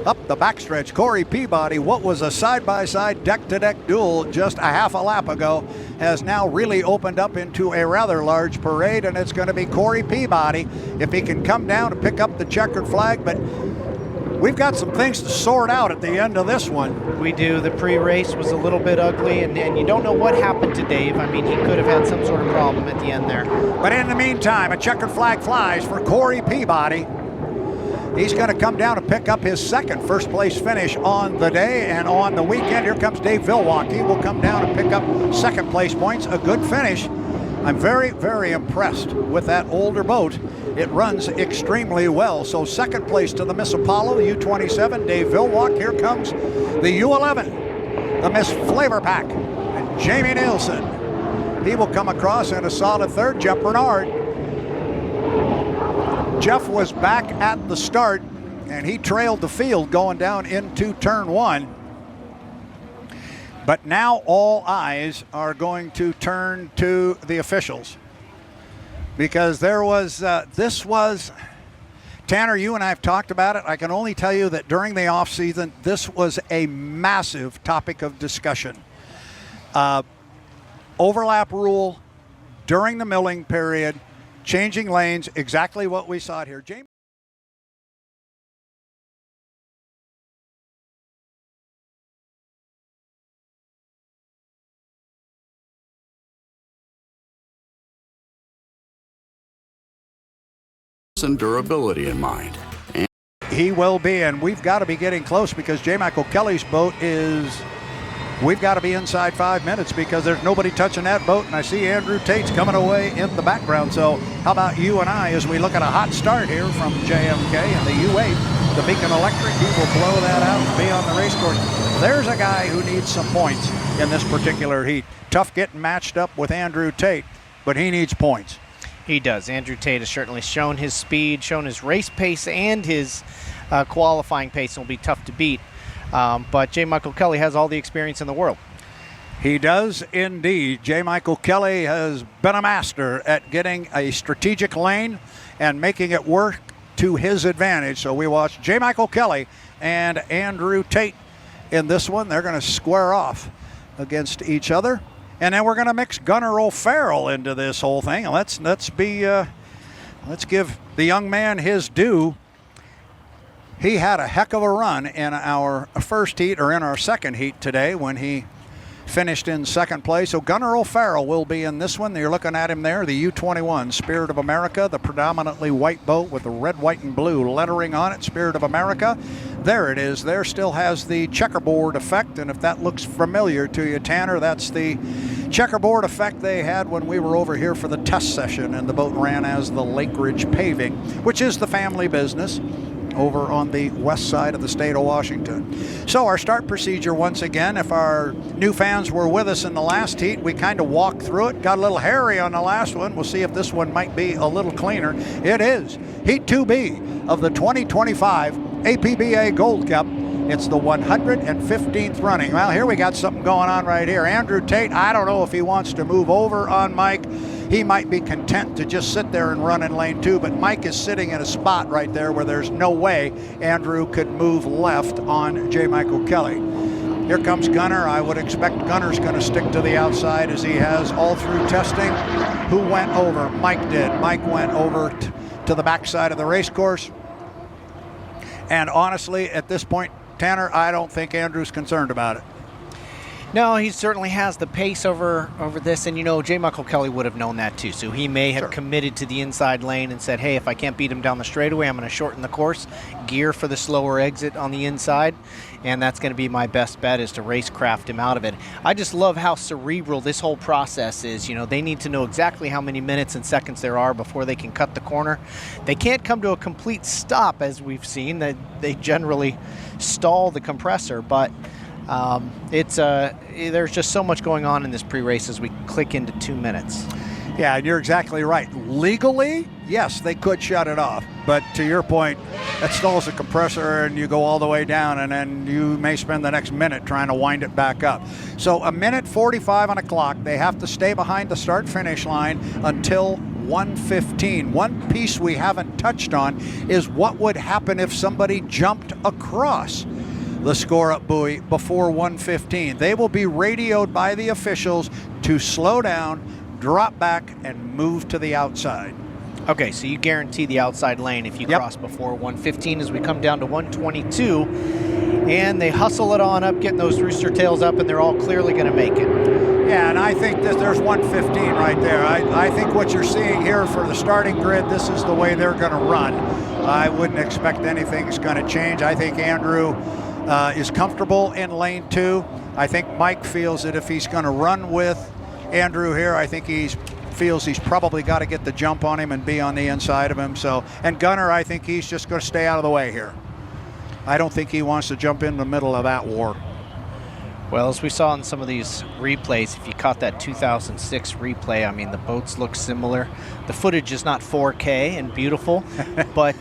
Up the backstretch, Corey Peabody, what was a side-by-side deck-to-deck duel just a half a lap ago, has now really opened up into a rather large parade, and it's going to be Corey Peabody if he can come down and pick up the checkered flag. But we've got some things to sort out at the end of this one. We do. The pre-race was a little bit ugly, and you don't know what happened to Dave. I mean, he could have had some sort of problem at the end there. But in the meantime, a checkered flag flies for Corey Peabody. He's going to come down and pick up his 2nd first place finish on the day, and on the weekend. Here comes Dave Villwock. He will come down and pick up 2nd place points. A good finish I'm very, very impressed with that older boat. It runs extremely well. So second place to the Miss Apollo, U27, Dave Villwalk. Here comes the U11, the Miss Flavor Pack, and Jamie Nielsen. He will come across in a solid third. Jeff Bernard. Jeff was back at the start, and he trailed the field going down into turn one. But now all eyes are going to turn to the officials, because there was, Tanner, you and I have talked about it. I can only tell you that during the offseason, this was a massive topic of discussion. Overlap rule during the milling period, changing lanes, exactly what we saw here. James. And durability in mind. He will be, and we've got to be getting close, because J. Michael Kelly's boat is, we've got to be inside 5 minutes, because there's nobody touching that boat, and I see Andrew Tate's coming away in the background. So how about you and I, as we look at a hot start here from JMK and the U8, the Beacon Electric, he will blow that out and be on the race course. There's a guy who needs some points in this particular heat. Tough getting matched up with Andrew Tate, but he needs points. He does. Andrew Tate has certainly shown his speed, shown his race pace, and his qualifying pace, and will be tough to beat. But J. Michael Kelly has all the experience in the world. He does indeed. J. Michael Kelly has been a master at getting a strategic lane and making it work to his advantage. So we watch J. Michael Kelly and Andrew Tate in this one. They're going to square off against each other. And then we're going to mix Gunnar O'Farrell into this whole thing. Let's give the young man his due. He had a heck of a run in our first heat, or in our second heat today, when he finished in second place. So Gunnar O'Farrell will be in this one. You're looking at him there, the U21 Spirit of America, the predominantly white boat with the red, white, and blue lettering on it, Spirit of America. There it is. There still has the checkerboard effect, and if that looks familiar to you, Tanner, that's the checkerboard effect they had when we were over here for the test session, and the boat ran as the Lake Ridge Paving, which is the family business over on the west side of the state of Washington. So our start procedure, once again, if our new fans were with us in the last heat, we kind of walked through it, got a little hairy on the last one. We'll see if this one might be a little cleaner. It is Heat 2B of the 2025 APBA Gold Cup. It's the 115th running. Well, here we got something going on right here. Andrew Tate, I don't know if he wants to move over on Mike. He might be content to just sit there and run in lane 2, but Mike is sitting in a spot right there where there's no way Andrew could move left on J. Michael Kelly. Here comes Gunnar. I would expect Gunnar's going to stick to the outside, as he has all through testing. Who went over? Mike did. Mike went over to the backside of the race course. And honestly, at this point, Tanner, I don't think Andrew's concerned about it. No, he certainly has the pace over this, and J. Michael Kelly would have known that too. So he may have committed to the inside lane and said, hey, if I can't beat him down the straightaway, I'm going to shorten the course, gear for the slower exit on the inside, and that's going to be my best bet, is to racecraft him out of it. I just love how cerebral this whole process is. They need to know exactly how many minutes and seconds there are before they can cut the corner. They can't come to a complete stop, as we've seen. They generally stall the compressor, but there's just so much going on in this pre-race as we click into 2 minutes. Yeah, and you're exactly right. Legally, yes, they could shut it off. But to your point, that stalls the compressor and you go all the way down, and then you may spend the next minute trying to wind it back up. So a minute 45 on a clock. They have to stay behind the start-finish line until 1:15. One piece we haven't touched on is what would happen if somebody jumped across the score-up buoy before 1:15. They will be radioed by the officials to slow down, drop back, and move to the outside. Okay, so you guarantee the outside lane if you cross before 1:15, as we come down to 1:22, and they hustle it on up, getting those rooster tails up, and they're all clearly going to make it. Yeah, and I think that there's 1:15 right there. I think what you're seeing here for the starting grid, this is the way they're going to run. I wouldn't expect anything's going to change. I think Andrew is comfortable in lane 2. I think Mike feels that if he's going to run with Andrew here, I think he's feels he's probably got to get the jump on him and be on the inside of him. So, and Gunnar, I think he's just going to stay out of the way here. I don't think he wants to jump in the middle of that war. Well, as we saw in some of these replays, if you caught that 2006 replay, I mean, the boats look similar. The footage is not 4K and beautiful, but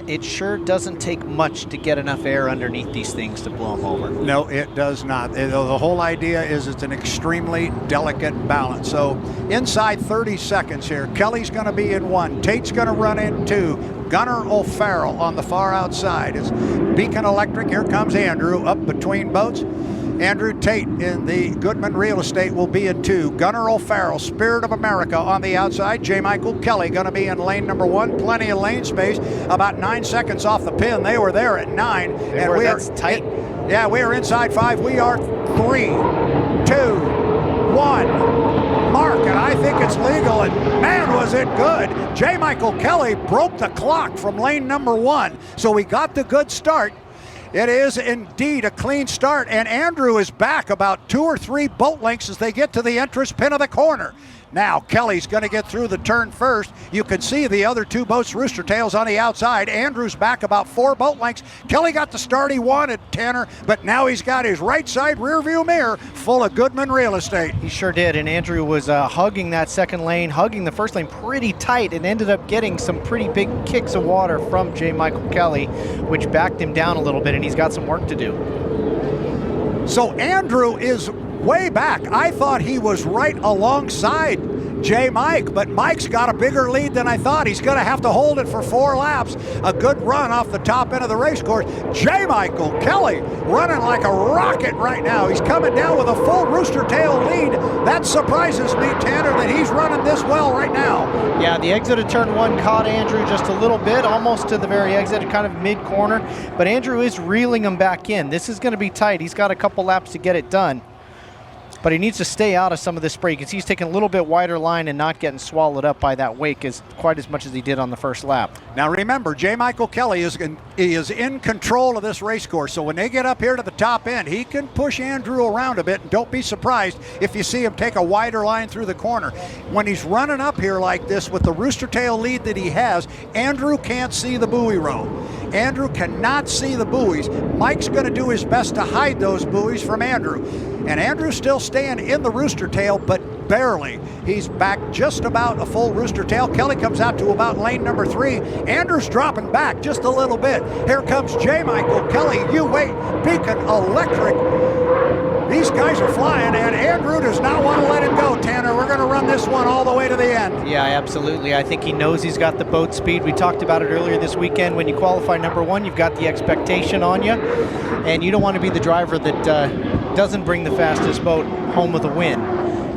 it sure doesn't take much to get enough air underneath these things to blow them over. No, it does not. The whole idea is it's an extremely delicate balance. So inside 30 seconds here, Kelly's going to be in 1. Tate's going to run in 2. Gunnar O'Farrell on the far outside. It's Beacon Electric. Here comes Andrew up between boats. Andrew Tate in the Goodman Real Estate will be in 2. Gunnar O'Farrell, Spirit of America on the outside. J. Michael Kelly going to be in lane number 1. Plenty of lane space. About 9 seconds off the pin. They were there at 9. And that's tight. Yeah, we are inside 5. We are 3, 2, 1. Mark, and I think it's legal, and man, was it good. J. Michael Kelly broke the clock from lane number 1, so we got the good start. It is indeed a clean start, and Andrew is back about 2 or 3 boat lengths as they get to the entrance pin of the corner. Now Kelly's going to get through the turn first. You can see the other 2 boats, Rooster Tails, on the outside. Andrew's back about 4 boat lengths. Kelly got the start he wanted, Tanner, but now he's got his right side rear view mirror full of Goodman Real Estate. He sure did, and Andrew was hugging that second lane, hugging the first lane pretty tight, and ended up getting some pretty big kicks of water from J. Michael Kelly, which backed him down a little bit, and he's got some work to do. So Andrew is way back. I thought he was right alongside J. Mike, but Mike's got a bigger lead than I thought. He's going to have to hold it for 4 laps. A good run off the top end of the race course. J. Michael Kelly running like a rocket right now. He's coming down with a full Rooster Tail lead. That surprises me, Tanner, that he's running this well right now. Yeah, the exit of turn 1 caught Andrew just a little bit, almost to the very exit, kind of mid-corner, but Andrew is reeling him back in. This is going to be tight. He's got a couple laps to get it done, but he needs to stay out of some of this spray because he's taking a little bit wider line and not getting swallowed up by that wake quite as much as he did on the first lap. Now remember, J. Michael Kelly is in control of this race course, so when they get up here to the top end, he can push Andrew around a bit, and don't be surprised if you see him take a wider line through the corner. When he's running up here like this with the Rooster Tail lead that he has, Andrew can't see the buoy row. Andrew cannot see the buoys. Mike's going to do his best to hide those buoys from Andrew. And Andrew's still staying in the Rooster Tail, but barely. He's back just about a full Rooster Tail. Kelly comes out to about lane number 3. Andrew's dropping back just a little bit. Here comes J. Michael Kelly. You wait. Beacon Electric. These guys are flying, and Andrew does not want to let him go, Tanner. We're going to run this one all the way to the end. Yeah, absolutely. I think he knows he's got the boat speed. We talked about it earlier this weekend. When you qualify number 1, you've got the expectation on you, and you don't want to be the driver that doesn't bring the fastest boat home with a win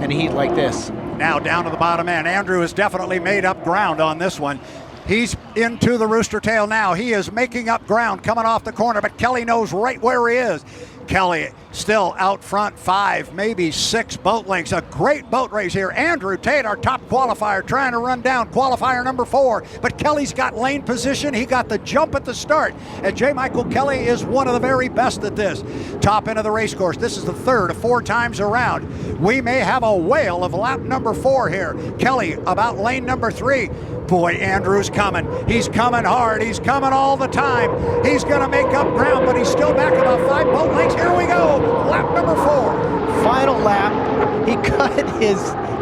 in a heat like this. Now down to the bottom end. Andrew has definitely made up ground on this one. He's into the Rooster Tail now. He is making up ground coming off the corner, but Kelly knows right where he is. Kelly still out front 5, maybe 6 boat lengths. A great boat race here. Andrew Tate, our top qualifier, trying to run down qualifier number 4. But Kelly's got lane position. He got the jump at the start. And J. Michael Kelly is one of the very best at this. Top end of the race course. This is the 3rd of 4 times around. We may have a whale of lap number 4 here. Kelly about lane number 3. Boy, Andrew's coming. He's coming hard. He's coming all the time. He's going to make up ground, but he's still back about 5 boat lengths. Here we go. Lap number 4. Final lap. He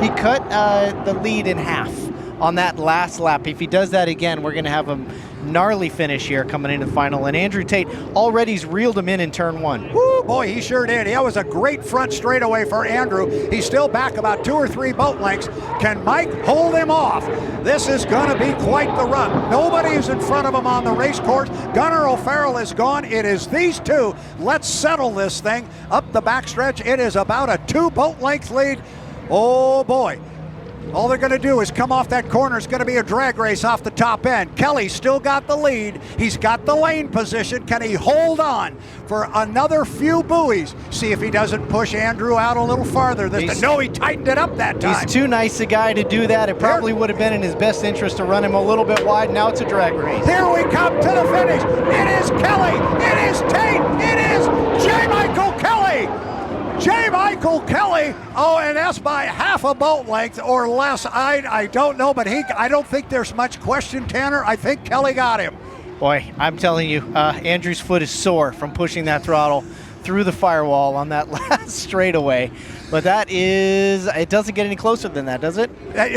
cut the lead in half on that last lap. If he does that again, we're going to have a gnarly finish here coming into the final. And Andrew Tate already's reeled him in turn 1. Woo, boy, he sure did. That was a great front straightaway for Andrew. He's still back about 2 or 3 boat lengths. Can Mike hold him off? This is going to be quite the run. Nobody is in front of him on the race course. Gunnar O'Farrell is gone. It is these 2. Let's settle this thing up the backstretch. It is about a 2 boat length lead. Oh boy. All they're going to do is come off that corner. It's going to be a drag race off the top end. Kelly's still got the lead. He's got the lane position. Can he hold on for another few buoys? See if he doesn't push Andrew out a little farther. No, he tightened it up that time. He's too nice a guy to do that. It probably would have been in his best interest to run him a little bit wide. Now it's a drag race. Here we come to the finish. It is Kelly. It is Tate. It is J. Michael Kelly. J. Michael Kelly. Oh, and that's by half a boat length or less. I don't know, but I don't think there's much question, Tanner. I think Kelly got him. Boy, I'm telling you, Andrew's foot is sore from pushing that throttle through the firewall on that last straightaway. But it doesn't get any closer than that, does it?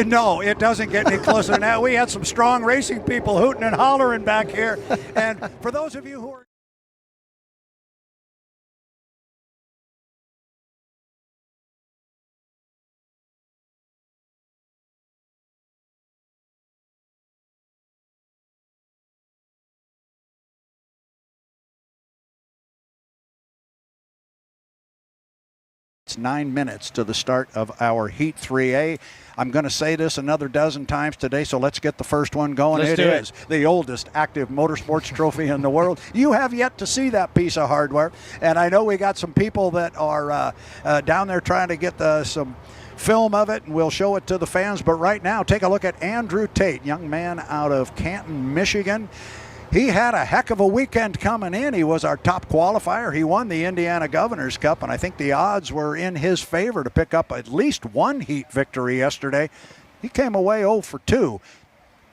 No, it doesn't get any closer than that. We had some strong racing people hooting and hollering back here. And for those of you who are It's 9 minutes to the start of our Heat 3A. I'm going to say this another dozen times today, so let's get the first one going. Let's do it. It is the oldest active motorsports trophy in the world. You have yet to see that piece of hardware, and I know we got some people that are down there trying to get some film of it, and we'll show it to the fans. But right now, take a look at Andrew Tate, young man out of Canton, Michigan. He had a heck of a weekend coming in. He was our top qualifier. He won the Indiana Governor's Cup, and I think the odds were in his favor to pick up at least one heat victory yesterday. He came away 0 for 2.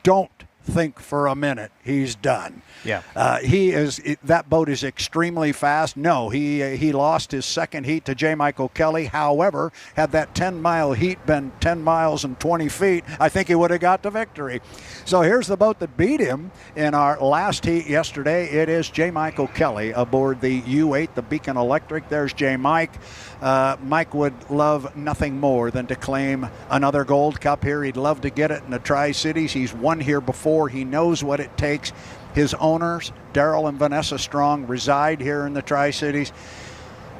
Don't think for a minute he's done. Yeah. That boat is extremely fast. No, he lost his second heat to J. Michael Kelly. However, had that 10-mile heat been 10 miles and 20 feet, I think he would have got the victory. So here's the boat that beat him in our last heat yesterday. It is J. Michael Kelly aboard the U8, the Beacon Electric. There's J. Mike. Mike would love nothing more than to claim another gold cup here. He'd love to get it in the Tri-Cities. He's won here before. He knows what it takes. His owners, Daryl and Vanessa Strong, reside here in the Tri-Cities.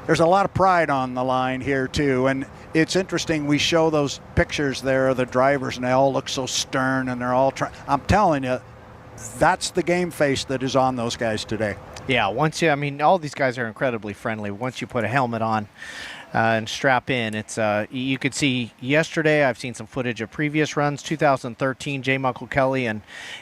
There's a lot of pride on the line here, too. And it's interesting, we show those pictures there of the drivers, and they all look so stern, and they're all trying. I'm telling you, that's the game face that is on those guys today. Yeah, all these guys are incredibly friendly. Once you put a helmet on and strap in, it's you could see yesterday. I've seen some footage of previous runs. 2013, J. Michael Kelly and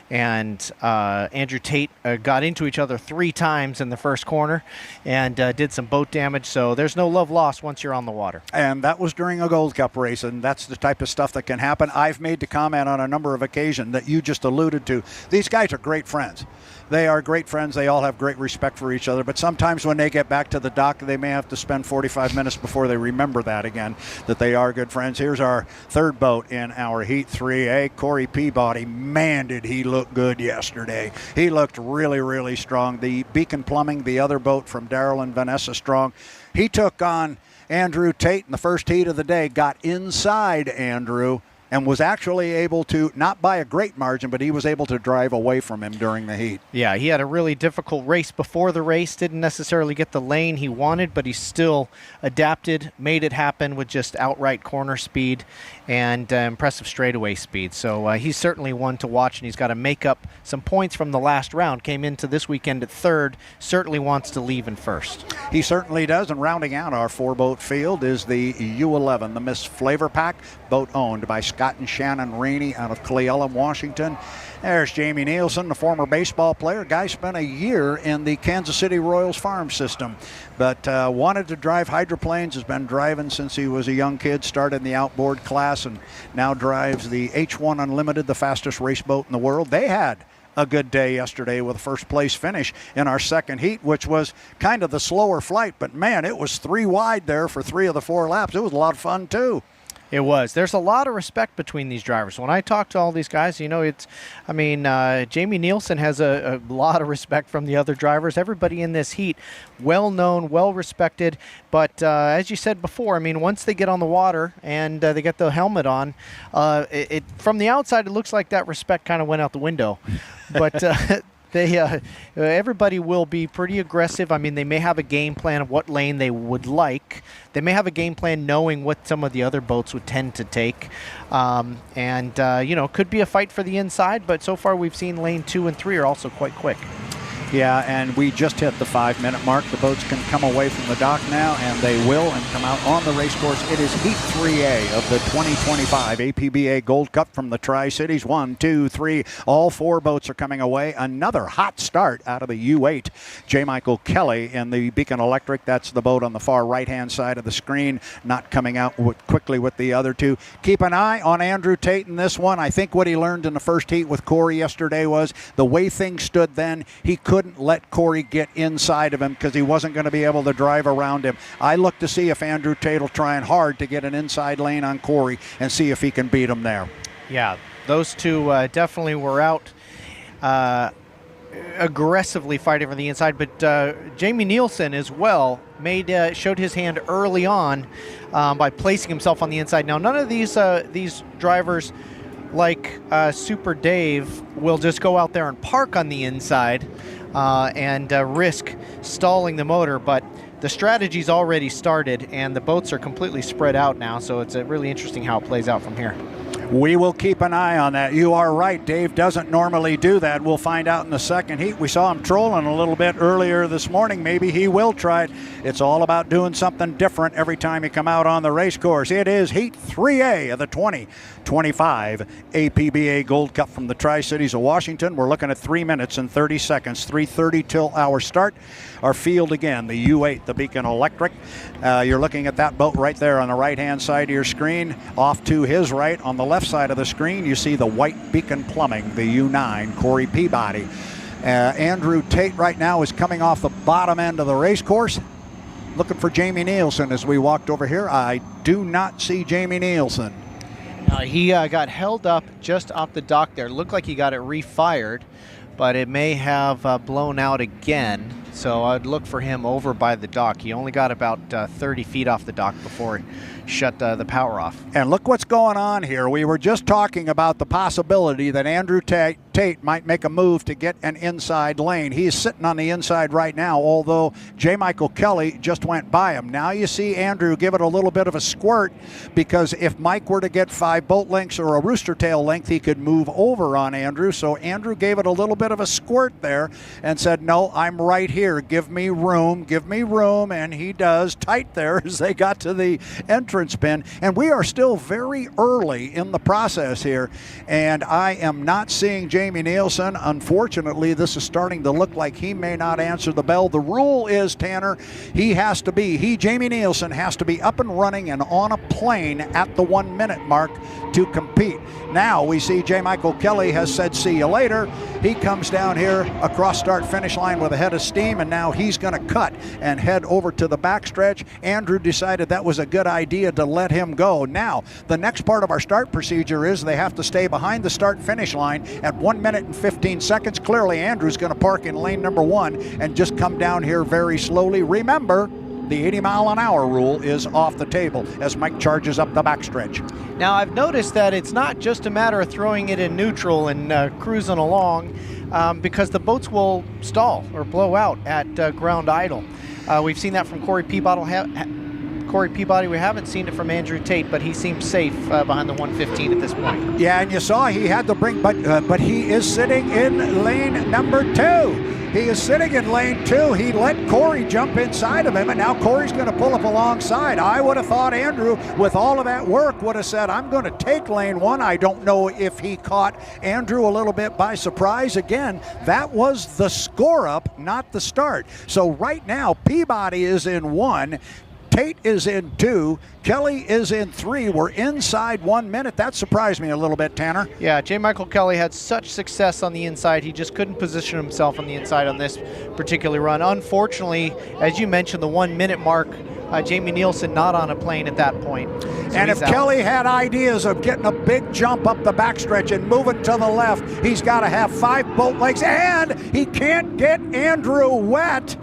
Andrew Tate got into each other 3 times in the first corner and did some boat damage. So there's no love lost once you're on the water. And that was during a Gold Cup race, and that's the type of stuff that can happen. I've made the comment on a number of occasions that you just alluded to. These guys are great friends. They are great friends. They all have great respect for each other. But sometimes when they get back to the dock, they may have to spend 45 minutes before they remember that again, that they are good friends. Here's our third boat in our Heat 3A, Corey Peabody. Man, did he look good yesterday. He looked really, really strong. The Beacon Plumbing, the other boat from Daryl and Vanessa Strong, he took on Andrew Tate in the first heat of the day, got inside Andrew, and was actually able to, not by a great margin, but he was able to drive away from him during the heat. Yeah, he had a really difficult race before the race, didn't necessarily get the lane he wanted, but he still adapted, made it happen with just outright corner speed and impressive straightaway speed. So he's certainly one to watch, and he's got to make up some points from the last round. Came into this weekend at third, certainly wants to leave in first. He certainly does, and rounding out our 4-boat field is the U11, the Miss Flavor Pack, boat owned by Scott and Shannon Rainey out of Cle Elum, Washington. There's Jamie Nielsen, the former baseball player. Guy spent a year in the Kansas City Royals farm system, but wanted to drive hydroplanes, has been driving since he was a young kid, started in the outboard class, and now drives the H1 Unlimited, the fastest race boat in the world. They had a good day yesterday with a first place finish in our second heat, which was kind of the slower flight, but man, it was 3 wide there for 3 of the 4 laps. It was a lot of fun too. It was. There's a lot of respect between these drivers. When I talk to all these guys, Jamie Nielsen has a lot of respect from the other drivers. Everybody in this heat, well-known, well-respected. But as you said before, once they get on the water and they get the helmet on, from the outside, it looks like that respect kind of went out the window. But everybody will be pretty aggressive. They may have a game plan of what lane they would like. They may have a game plan knowing what some of the other boats would tend to take. Could be a fight for the inside, but so far we've seen lane 2 and 3 are also quite quick. Yeah, and we just hit the 5-minute mark. The boats can come away from the dock now, and they will, and come out on the race course. It is Heat 3A of the 2025 APBA Gold Cup from the Tri-Cities. 1, 2, 3. All 4 boats are coming away. Another hot start out of the U8. J. Michael Kelly in the Beacon Electric. That's the boat on the far right-hand side of the screen, not coming out quickly with the other 2. Keep an eye on Andrew Tate in this one. I think what he learned in the first heat with Corey yesterday was the way things stood then, he couldn't let Corey get inside of him because he wasn't going to be able to drive around him. I look to see if Andrew Tate will try hard to get an inside lane on Corey and see if he can beat him there. Yeah, those 2 definitely were out aggressively fighting for the inside, but Jamie Nielsen as well showed his hand early on by placing himself on the inside. Now, none of these drivers like Super Dave will just go out there and park on the inside and risk stalling the motor, but the strategy's already started and the boats are completely spread out now, so it's really interesting how it plays out from here. We will keep an eye on that. You are right. Dave doesn't normally do that. We'll find out in the second heat. We saw him trolling a little bit earlier this morning. Maybe he will try it. It's all about doing something different every time you come out on the race course. It is Heat 3A of the 2025 APBA Gold Cup from the Tri-Cities of Washington. We're looking at 3 minutes and 30 seconds, 3:30 till our start. Our field again, the U8, the Beacon Electric. You're looking at that boat right there on the right-hand side of your screen. Off to his right on the left side of the screen, you see the white Beacon Plumbing, the U9, Corey Peabody. Andrew Tate right now is coming off the bottom end of the race course, looking for Jamie Nielsen as we walked over here. I do not see Jamie Nielsen. He got held up just off the dock there. Looked like he got it refired, but it may have blown out again. So I'd look for him over by the dock. He only got about 30 feet off the dock before he shut the power off. And look what's going on here. We were just talking about the possibility that Andrew Tate might make a move to get an inside lane. He's sitting on the inside right now, although J. Michael Kelly just went by him. Now you see Andrew give it a little bit of a squirt, because if Mike were to get 5 boat lengths or a rooster tail length, he could move over on Andrew. So Andrew gave it a little bit of a squirt there and said, no, I'm right here. Give me room. And he does, tight there as they got to the entrance pin. And we are still very early in the process here, and I am not seeing Jamie Nielsen. Unfortunately, this is starting to look like he may not answer the bell. The rule is, Tanner, Jamie Nielsen has to be up and running and on a plane at the 1 minute mark to compete. Now we see J. Michael Kelly has said see you later. He comes down here across start finish line with a head of steam, and now he's going to cut and head over to the backstretch. Andrew decided that was a good idea to let him go. Now the next part of our start procedure is they have to stay behind the start finish line at 1 minute and 15 seconds. Clearly Andrew's going to park in lane number 1 and just come down here very slowly. Remember, the 80-mile-an-hour rule is off the table as Mike charges up the backstretch. Now, I've noticed that it's not just a matter of throwing it in neutral and cruising along, because the boats will stall or blow out at ground idle. We've seen that from Corey Peabody. We haven't seen it from Andrew Tate, but he seems safe behind the 115 at this point. Yeah, and you saw he had to bring, but he is sitting in lane number 2. He is sitting in lane 2. He let Corey jump inside of him, and now Corey's going to pull up alongside. I would have thought Andrew, with all of that work, would have said, I'm going to take lane 1. I don't know if he caught Andrew a little bit by surprise. Again, that was the score up, not the start. So right now, Peabody is in 1. Tate is in 2. Kelly is in 3. We're inside 1 minute. That surprised me a little bit, Tanner. Yeah, J. Michael Kelly had such success on the inside. He just couldn't position himself on the inside on this particular run. Unfortunately, as you mentioned, the 1 minute mark, Jamie Nielsen not on a plane at that point. So and if Kelly had ideas of getting a big jump up the backstretch and moving to the left, he's got to have 5 boat lengths, and he can't get Andrew wet.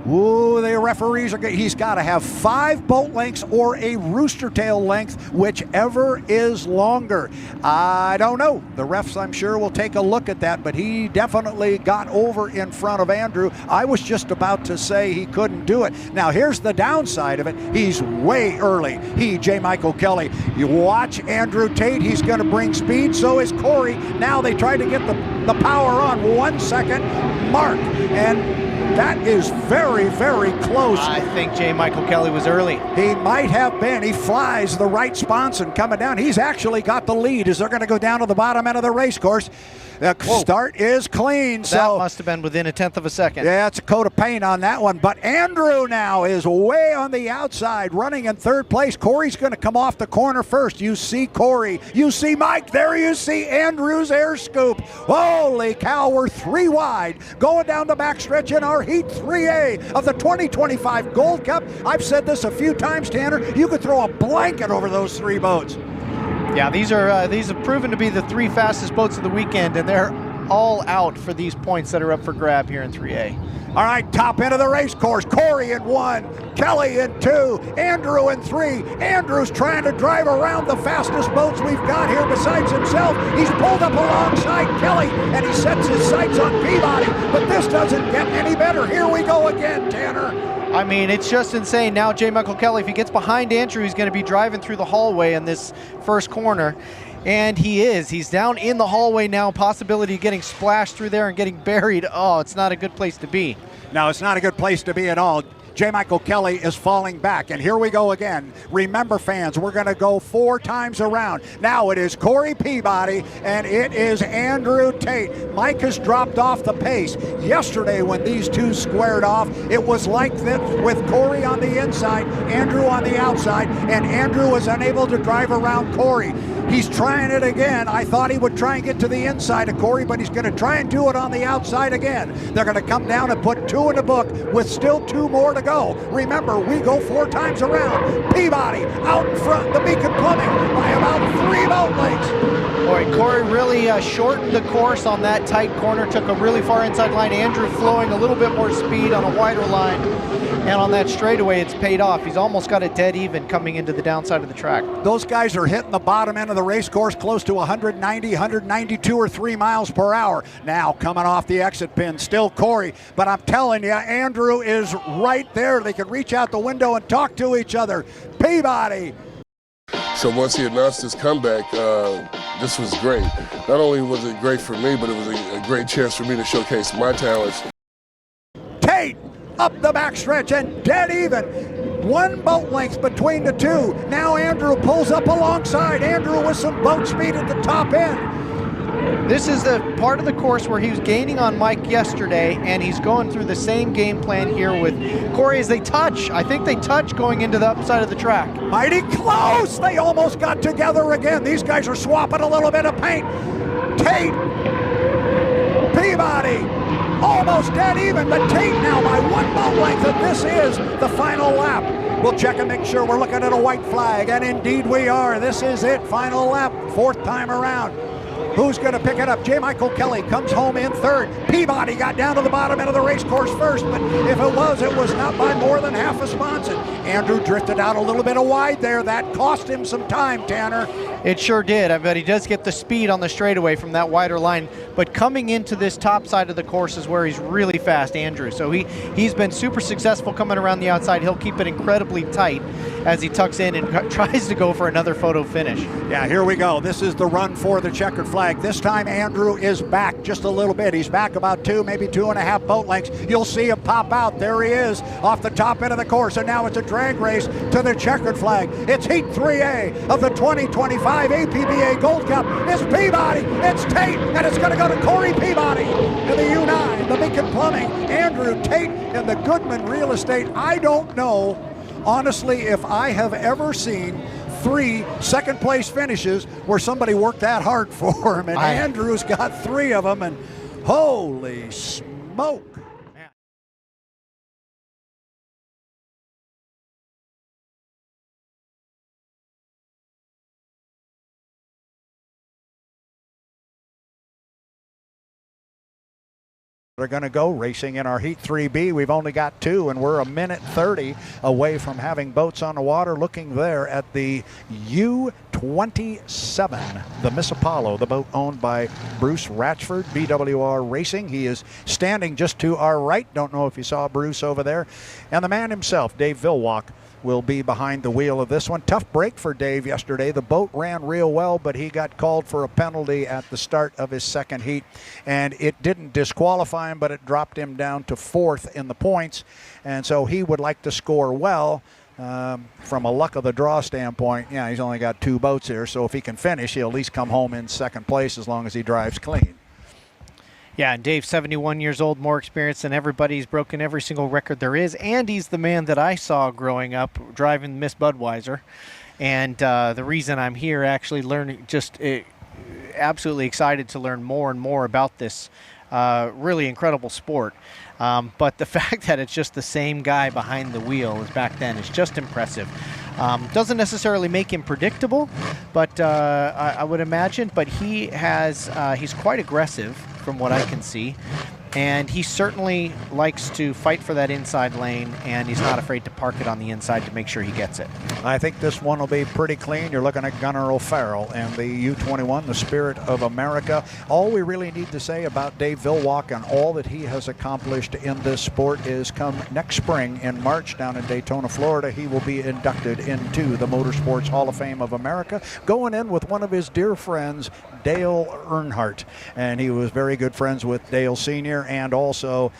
Ooh, the referees are. He's got to have 5 boat lengths or a rooster tail length, whichever is longer. I don't know. The refs, I'm sure, will take a look at that, but he definitely got over in front of Andrew. I was just about to say he couldn't do it. Now, here's the downside of it. He's way early. J. Michael Kelly. You watch Andrew Tate. He's going to bring speed. So is Corey. Now they try to get the power on. 1 second mark. And that is very, very close. I think J. Michael Kelly was early. He might have been. He flies the right sponson coming down. He's actually got the lead as they're going to go down to the bottom end of the race course. The start is clean. That must have been within a tenth of a second. Yeah, it's a coat of paint on that one. But Andrew now is way on the outside, running in third place. Corey's going to come off the corner first. You see Corey. You see Mike. There you see Andrew's air scoop. Holy cow, we're 3 wide. Going down the backstretch in our Heat 3A of the 2025 Gold Cup. I've said this a few times, Tanner. You could throw a blanket over those 3 boats. Yeah, these have proven to be the 3 fastest boats of the weekend, and they're all out for these points that are up for grab here in 3A. All right, top end of the race course. Corey in 1, Kelly in 2, Andrew in 3. Andrew's trying to drive around the fastest boats we've got here besides himself. He's pulled up alongside Kelly, and he sets his sights on Peabody. But this doesn't get any better. Here we go again, Tanner. I mean, it's just insane. Now J. Michael Kelly, if he gets behind Andrew, he's going to be driving through the hallway in this first corner. And he is. He's down in the hallway now. Possibility of getting splashed through there and getting buried. Oh, it's not a good place to be. No, it's not a good place to be at all. J. Michael Kelly is falling back, and here we go again. Remember, fans, we're going to go 4 times around. Now it is Corey Peabody, and it is Andrew Tate. Mike has dropped off the pace. Yesterday, when these two squared off, it was like this with Corey on the inside, Andrew on the outside, and Andrew was unable to drive around Corey. He's trying it again. I thought he would try and get to the inside of Corey, but he's going to try and do it on the outside again. They're going to come down and put 2 in the book with still 2 more to go. Remember, we go 4 times around. Peabody out in front, the Beacon Plumbing by about 3 boat lengths. Boy, Corey really shortened the course on that tight corner, took a really far inside line. Andrew flowing a little bit more speed on a wider line. And on that straightaway, it's paid off. He's almost got it dead even coming into the downside of the track. Those guys are hitting the bottom end of the race course close to 190, 192 or 3 miles per hour. Now coming off the exit pin, still Corey. But I'm telling you, Andrew is right there. They can reach out the window and talk to each other. Peabody. So once he announced his comeback, this was great. Not only was it great for me, but it was a great chance for me to showcase my talents. Tate up the backstretch and dead even. 1 boat length between the 2. Now Andrew pulls up alongside. Andrew with some boat speed at the top end. This is the part of the course where he was gaining on Mike yesterday, and he's going through the same game plan here with Corey as they touch. I think they touch going into the upside of the track. Mighty close. They almost got together again. These guys are swapping a little bit of paint. Tate, Peabody, almost dead even, but Tate now by 1 boat length, and this is the final lap. We'll check and make sure we're looking at a white flag, and indeed we are. This is it, final lap, 4th time around. Who's going to pick it up? J. Michael Kelly comes home in 3rd. Peabody got down to the bottom end of the race course first, but if it was not by more than half a sponson. Andrew drifted out a little bit wide there. That cost him some time, Tanner. It sure did. I bet he does get the speed on the straightaway from that wider line, but coming into this top side of the course is where he's really fast, Andrew. So he's been super successful coming around the outside. He'll keep it incredibly tight as he tucks in and tries to go for another photo finish. Yeah, here we go. This is the run for the checkered flag. This time Andrew is back just a little bit. He's back about 2, maybe 2.5 boat lengths. You'll see him pop out. There he is off the top end of the course, and now it's a drag race to the checkered flag. It's Heat 3A of the 2025 APBA Gold Cup. It's Peabody, it's Tate, and it's going to go to Corey Peabody in the U9, the Beacon Plumbing, Andrew Tate in the Goodman Real Estate. I don't know, honestly, if I have ever seen 3 second-place finishes where somebody worked that hard for him, and Andrew's got 3 of them, and holy smoke. are going to go racing in our Heat 3B. We've only got 2, and we're a minute 30 away from having boats on the water. Looking there at the U-27, the Miss Apollo, the boat owned by Bruce Ratchford, BWR Racing. He is standing just to our right. Don't know if you saw Bruce over there. And the man himself, Dave Villwock, will be behind the wheel of this one. Tough break for Dave yesterday. The boat ran real well, but he got called for a penalty at the start of his second heat, and it didn't disqualify him, but it dropped him down to 4th in the points, and so he would like to score well. From a luck of the draw standpoint, yeah, he's only got 2 boats here, so if he can finish, he'll at least come home in second place as long as he drives clean. Yeah, and Dave's 71 years old, more experience than everybody. He's broken every single record there is, and he's the man that I saw growing up driving Miss Budweiser. And the reason I'm here actually learning, absolutely excited to learn more and more about this really incredible sport. But the fact that it's just the same guy behind the wheel as back then is just impressive. Doesn't necessarily make him predictable, but I would imagine. But he's quite aggressive from what I can see. And he certainly likes to fight for that inside lane, and he's not afraid to park it on the inside to make sure he gets it. I think this one will be pretty clean. You're looking at Gunnar O'Farrell and the U-21, the Spirit of America. All we really need to say about Dave Villwock and all that he has accomplished in this sport is come next spring in March down in Daytona, Florida, he will be inducted into the Motorsports Hall of Fame of America, going in with one of his dear friends, Dale Earnhardt. And he was very good friends with Dale Sr. and also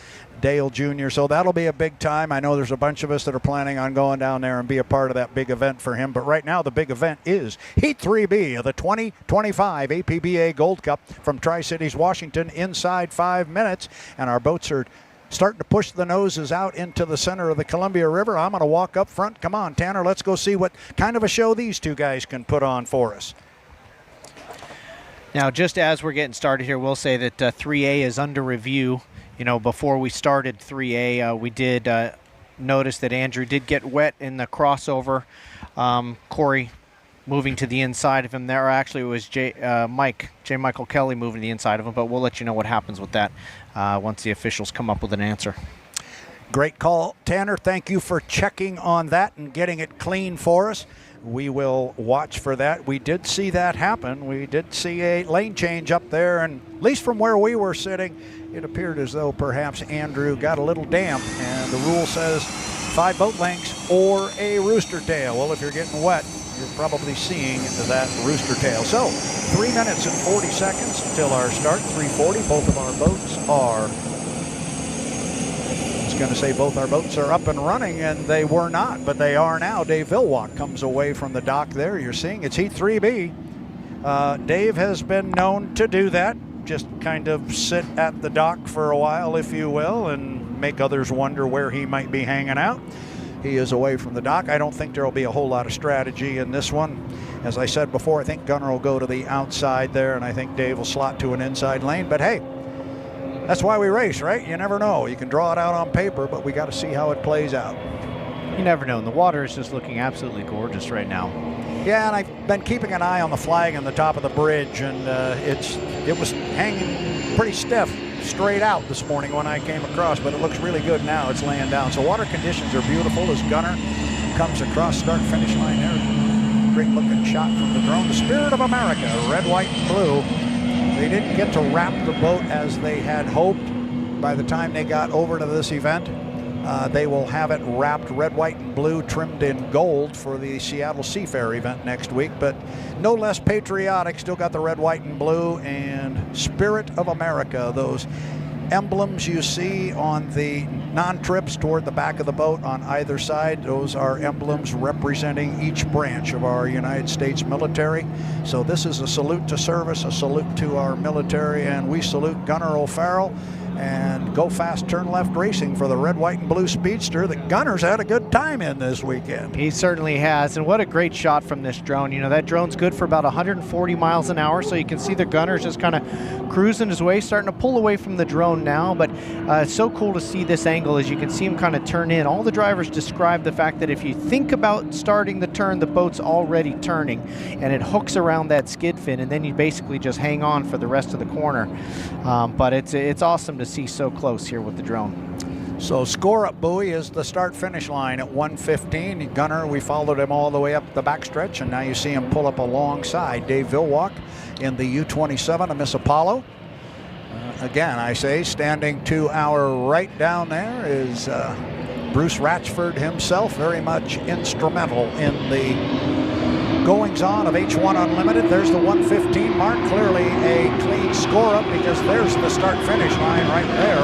Dale Jr. So that'll be a big time. I know there's a bunch of us that are planning on going down there and be a part of that big event for him. But right now the big event is Heat 3B of the 2025 APBA Gold Cup from Tri-Cities, Washington, inside 5 minutes. And our boats are starting to push the noses out into the center of the Columbia River. I'm going to walk up front. Come on, Tanner, let's go see what kind of a show these two guys can put on for us. Now, just as we're getting started here, we'll say that 3A is under review. You know, before we started 3A, we did notice that Andrew did get wet in the crossover. Corey moving to the inside of him there. Actually, it was J. Michael Kelly moving to the inside of him, but we'll let you know what happens with that once the officials come up with an answer. Great call, Tanner. Thank you for checking on that and getting it clean for us. We will watch for that. We did see that happen. We did see a lane change up there, and at least from where we were sitting, it appeared as though perhaps Andrew got a little damp, and the rule says 5 boat lengths or a rooster tail. Well, if you're getting wet, you're probably seeing that rooster tail. So 3 minutes and 40 seconds until our start, 3:40. Both of our boats are, going to say both our boats are up and running, and they were not, but they are now. Dave Villwock comes away from the dock there. You're seeing it's Heat 3B. Dave has been known to do that, just kind of sit at the dock for a while, if you will, and make others wonder where he might be hanging out. He is away from the dock. I don't think there will be a whole lot of strategy in this one. As I said before, I think Gunnar will go to the outside there, and I think Dave will slot to an inside lane, but hey, that's why we race, right? You never know. You can draw it out on paper, but we got to see how it plays out. You never know. And the water is just looking absolutely gorgeous right now. Yeah, and I've been keeping an eye on the flag on the top of the bridge, and it was hanging pretty stiff straight out this morning when I came across, but it looks really good now. It's laying down. So water conditions are beautiful as Gunnar comes across start-finish line there. Great looking shot from the drone. The Spirit of America, red, white, and blue. They didn't get to wrap the boat as they had hoped by the time they got over to this event. They will have it wrapped red, white, and blue, trimmed in gold for the Seattle Seafair event next week. But no less patriotic, still got the red, white, and blue, and Spirit of America, those emblems you see on the non-trips toward the back of the boat on either side. Those are emblems representing each branch of our United States military. So this is a salute to service, a salute to our military, and we salute Gunnar O'Farrell and Go Fast Turn Left Racing for the red, white, and blue speedster that Gunnar's had a good time in this weekend. He certainly has, and what a great shot from this drone. You know, that drone's good for about 140 miles an hour, so you can see the Gunnar's just kind of cruising his way, starting to pull away from the drone now, but it's so cool to see this angle as you can see him kind of turn in. All the drivers describe the fact that if you think about starting the turn, the boat's already turning, and it hooks around that skid fin, and then you basically just hang on for the rest of the corner. But it's awesome to see so close here with the drone. So score up buoy is the start finish line at 1:15. Gunner, we followed him all the way up the backstretch, and now you see him pull up alongside Dave Villwock in the U-27 of Miss Apollo. Again, I say, standing to our right down there is Bruce Ratchford himself, very much instrumental in the goings-on of H1 Unlimited. There's the 1:15 mark, clearly a clean score up because there's the start-finish line right there.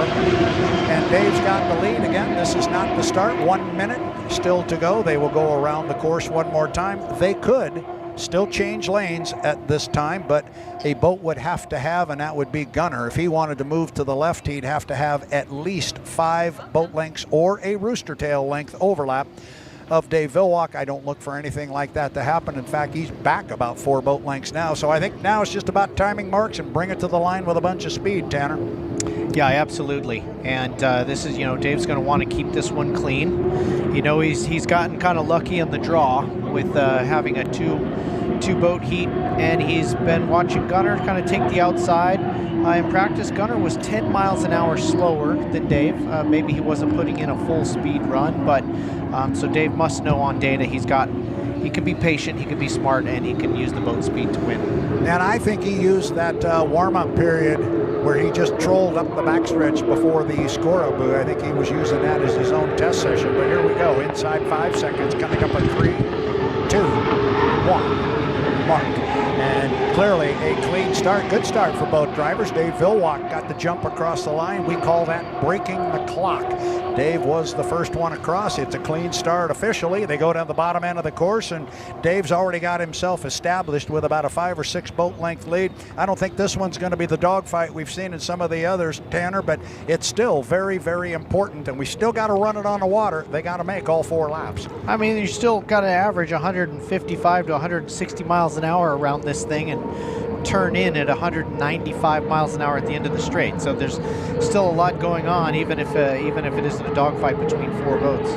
And Dave's got the lead again. This is not the start. 1 minute still to go. They will go around the course one more time. They could still change lanes at this time, but a boat would have to have, and that would be Gunner. If he wanted to move to the left, he'd have to have at least 5 boat lengths or a rooster tail length overlap of Dave Villwock. I don't look for anything like that to happen. In fact, he's back about 4 boat lengths now. So I think now it's just about timing marks and bring it to the line with a bunch of speed, Tanner. Yeah, absolutely. And this is, Dave's going to want to keep this one clean. He's gotten kind of lucky on the draw with having a two boat heat, and he's been watching Gunner kind of take the outside. In practice, Gunner was 10 miles an hour slower than Dave. Maybe he wasn't putting in a full speed run, but so Dave must know on data he can be patient, he can be smart, and he can use the boat speed to win. And I think he used that warm-up period where he just trolled up the backstretch before the score-up buoy. I think he was using that as his own test session. But here we go, inside 5 seconds, coming up at 3, 2, 1, mark. And clearly a clean start, good start for both drivers. Dave Villwock got the jump across the line. We call that breaking the clock. Dave was the first one across. It's a clean start officially. They go down the bottom end of the course, and Dave's already got himself established with about a 5 or 6 boat length lead. I don't think this one's going to be the dogfight we've seen in some of the others, Tanner, but it's still very, very important, and we still got to run it on the water. They got to make all 4 laps. I mean, you still got to average 155 to 160 miles an hour around this thing and turn in at 195 miles an hour at the end of the straight. So there's still a lot going on, even if it isn't a dogfight between 4 boats.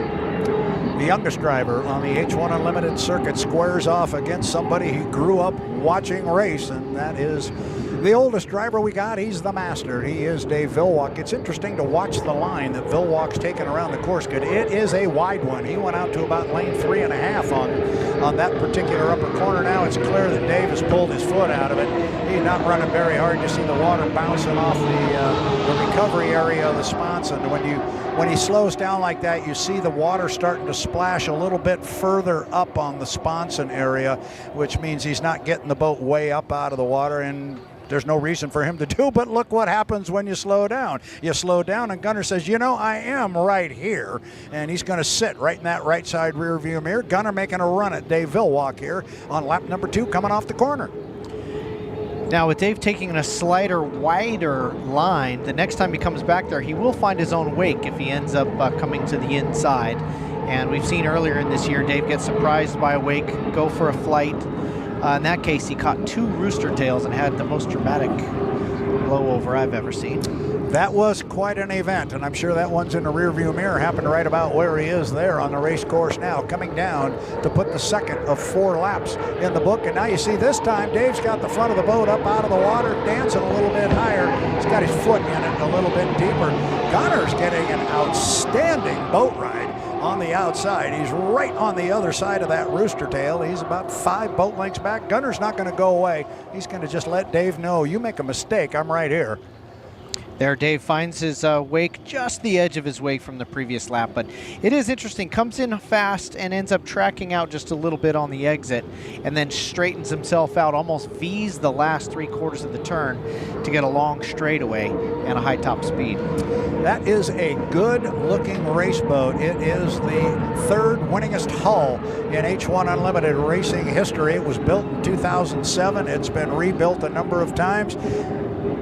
The youngest driver on the H1 Unlimited circuit squares off against somebody he grew up watching race, and that is the oldest driver we got. He's the master. He is Dave Villwock. It's interesting to watch the line that Villwock's taken around the course. It is a wide one. He went out to about lane 3.5 on that particular upper corner. Now it's clear that Dave has pulled his foot out of it. He's not running very hard. You see the water bouncing off the recovery area of the sponson. When he slows down like that, you see the water starting to splash a little bit further up on the sponson area, which means he's not getting the boat way up out of the water, and there's no reason for him to do, but look what happens when you slow down. You slow down, and Gunner says, I am right here, and he's going to sit right in that right side rear view mirror. Gunner making a run at Dave Villwock here on lap number 2 coming off the corner. Now, with Dave taking a slighter, wider line, the next time he comes back there, he will find his own wake if he ends up coming to the inside. And we've seen earlier in this year, Dave gets surprised by a wake, go for a flight. In that case, he caught 2 rooster tails and had the most dramatic blowover I've ever seen. That was quite an event, and I'm sure that one's in the rearview mirror. Happened right about where he is there on the race course now, coming down to put the second of 4 laps in the book. And now you see this time Dave's got the front of the boat up out of the water, dancing a little bit higher. He's got his foot in it a little bit deeper. Gunner's getting an outstanding boat ride on the outside. He's right on the other side of that rooster tail. He's about 5 boat lengths back. Gunner's not going to go away. He's going to just let Dave know, you make a mistake, I'm right here. There, Dave finds his wake, just the edge of his wake from the previous lap. But it is interesting, comes in fast and ends up tracking out just a little bit on the exit, and then straightens himself out, almost V's the last 3/4 of the turn to get a long straightaway and a high top speed. That is a good-looking race boat. It is the 3rd winningest hull in H1 Unlimited racing history. It was built in 2007. It's been rebuilt a number of times.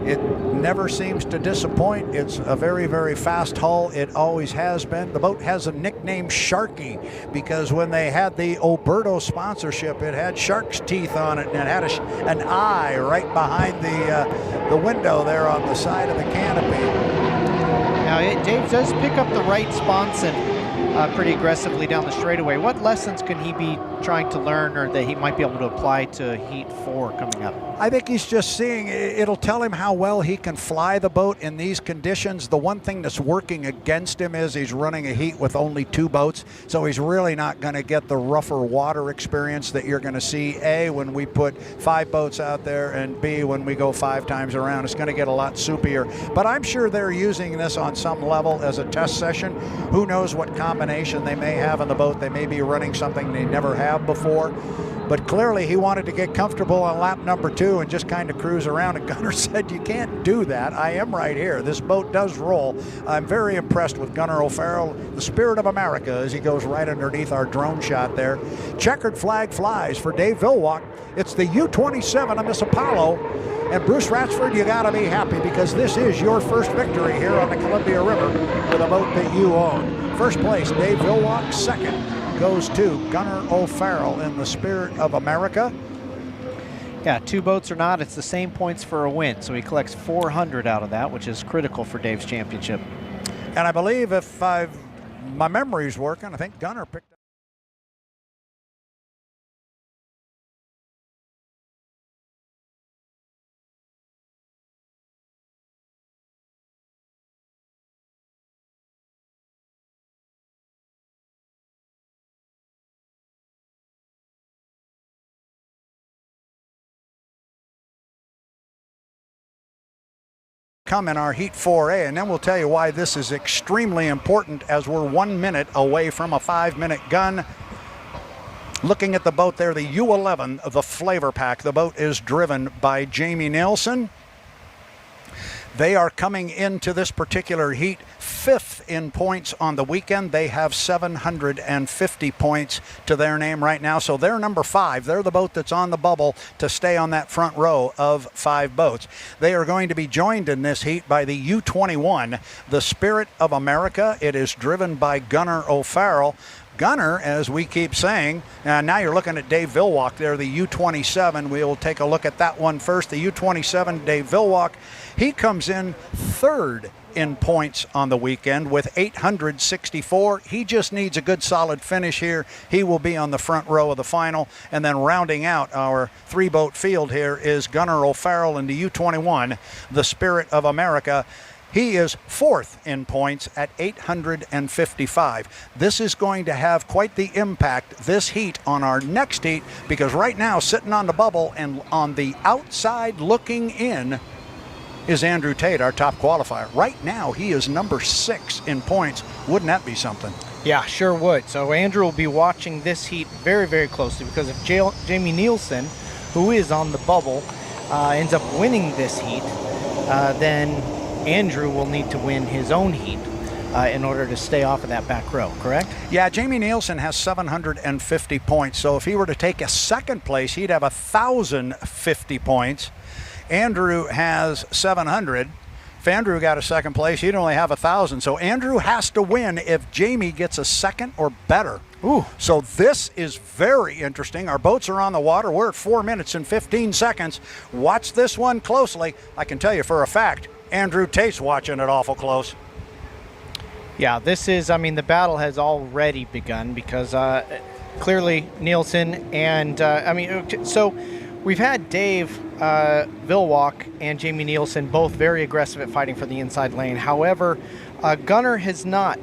It never seems to disappoint. It's a very, very fast hull. It always has been. The boat has a nickname, Sharky, because when they had the Oberto sponsorship, it had shark's teeth on it, and it had an eye right behind the window there on the side of the canopy. Now, Dave does pick up the right sponson pretty aggressively down the straightaway. What lessons can he be trying to learn or that he might be able to apply to Heat 4 coming up? I think he's just seeing, it'll tell him how well he can fly the boat in these conditions. The one thing that's working against him is he's running a heat with only 2 boats, so he's really not going to get the rougher water experience that you're going to see, A, when we put 5 boats out there, and B, when we go 5 times around. It's going to get a lot soupier. But I'm sure they're using this on some level as a test session. Who knows what combination they may have in the boat. They may be running something they never have before. But clearly he wanted to get comfortable on lap number 2 and just kind of cruise around, and Gunnar said, you can't do that. I am right here. This boat does roll. I'm very impressed with Gunnar O'Farrell, the spirit of America, as he goes right underneath our drone shot there. Checkered flag flies for Dave Villwock. It's the U-27 of Miss Apollo. And Bruce Ratsford, you gotta be happy because this is your first victory here on the Columbia River with a boat that you own. First place, Dave Villwock. Second goes to Gunnar O'Farrell in the spirit of America. Yeah, 2 boats or not, it's the same points for a win. So he collects 400 out of that, which is critical for Dave's championship. And I believe if my memory's working, I think Gunnar picked up. Come in our Heat 4A, and then we'll tell you why this is extremely important as we're 1 minute away from a 5-minute gun. Looking at the boat there, the U11, the Flavor Pack. The boat is driven by Jamie Nielsen. They are coming into this particular heat 5th in points on the weekend. They have 750 points to their name right now. So they're number 5. They're the boat that's on the bubble to stay on that front row of 5 boats. They are going to be joined in this heat by the U21, the Spirit of America. It is driven by Gunnar O'Farrell. Gunnar, as we keep saying, now you're looking at Dave Villwock there, the U27. We'll take a look at that one first. The U27, Dave Villwock, he comes in 3rd in points on the weekend with 864. He just needs a good solid finish here. He will be on the front row of the final. And then rounding out our 3-boat field here is Gunnar O'Farrell in the U21, the Spirit of America. He is 4th in points at 855. This is going to have quite the impact, this heat, on our next heat, because right now, sitting on the bubble and on the outside looking in is Andrew Tate, our top qualifier. Right now, he is number 6 in points. Wouldn't that be something? Yeah, sure would. So Andrew will be watching this heat very, very closely, because if Jamie Nielsen, who is on the bubble, ends up winning this heat, then Andrew will need to win his own heat in order to stay off of that back row, correct? Yeah, Jamie Nielsen has 750 points. So if he were to take a 2nd place, he'd have 1,050 points. Andrew has 700. If Andrew got a 2nd place, he'd only have 1,000. So Andrew has to win if Jamie gets a 2nd or better. Ooh. So this is very interesting. Our boats are on the water. We're at 4 minutes and 15 seconds. Watch this one closely. I can tell you for a fact, Andrew Tate's watching it awful close. Yeah, this is, I mean, the battle has already begun, because clearly Nielsen and, so we've had Dave Villwock and Jamie Nielsen both very aggressive at fighting for the inside lane. However, Gunnar has not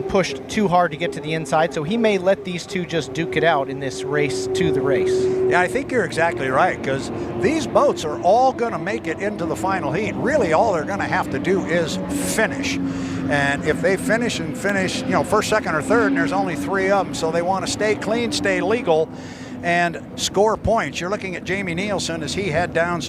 pushed too hard to get to the inside, so he may let these two just duke it out in this race to the race. Yeah, I think you're exactly right, because these boats are all going to make it into the final heat. Really, all they're going to have to do is finish. And if they finish, first, second, or third, and there's only 3 of them, so they want to stay clean, stay legal, and score points. You're looking at Jamie Nielsen as he heads down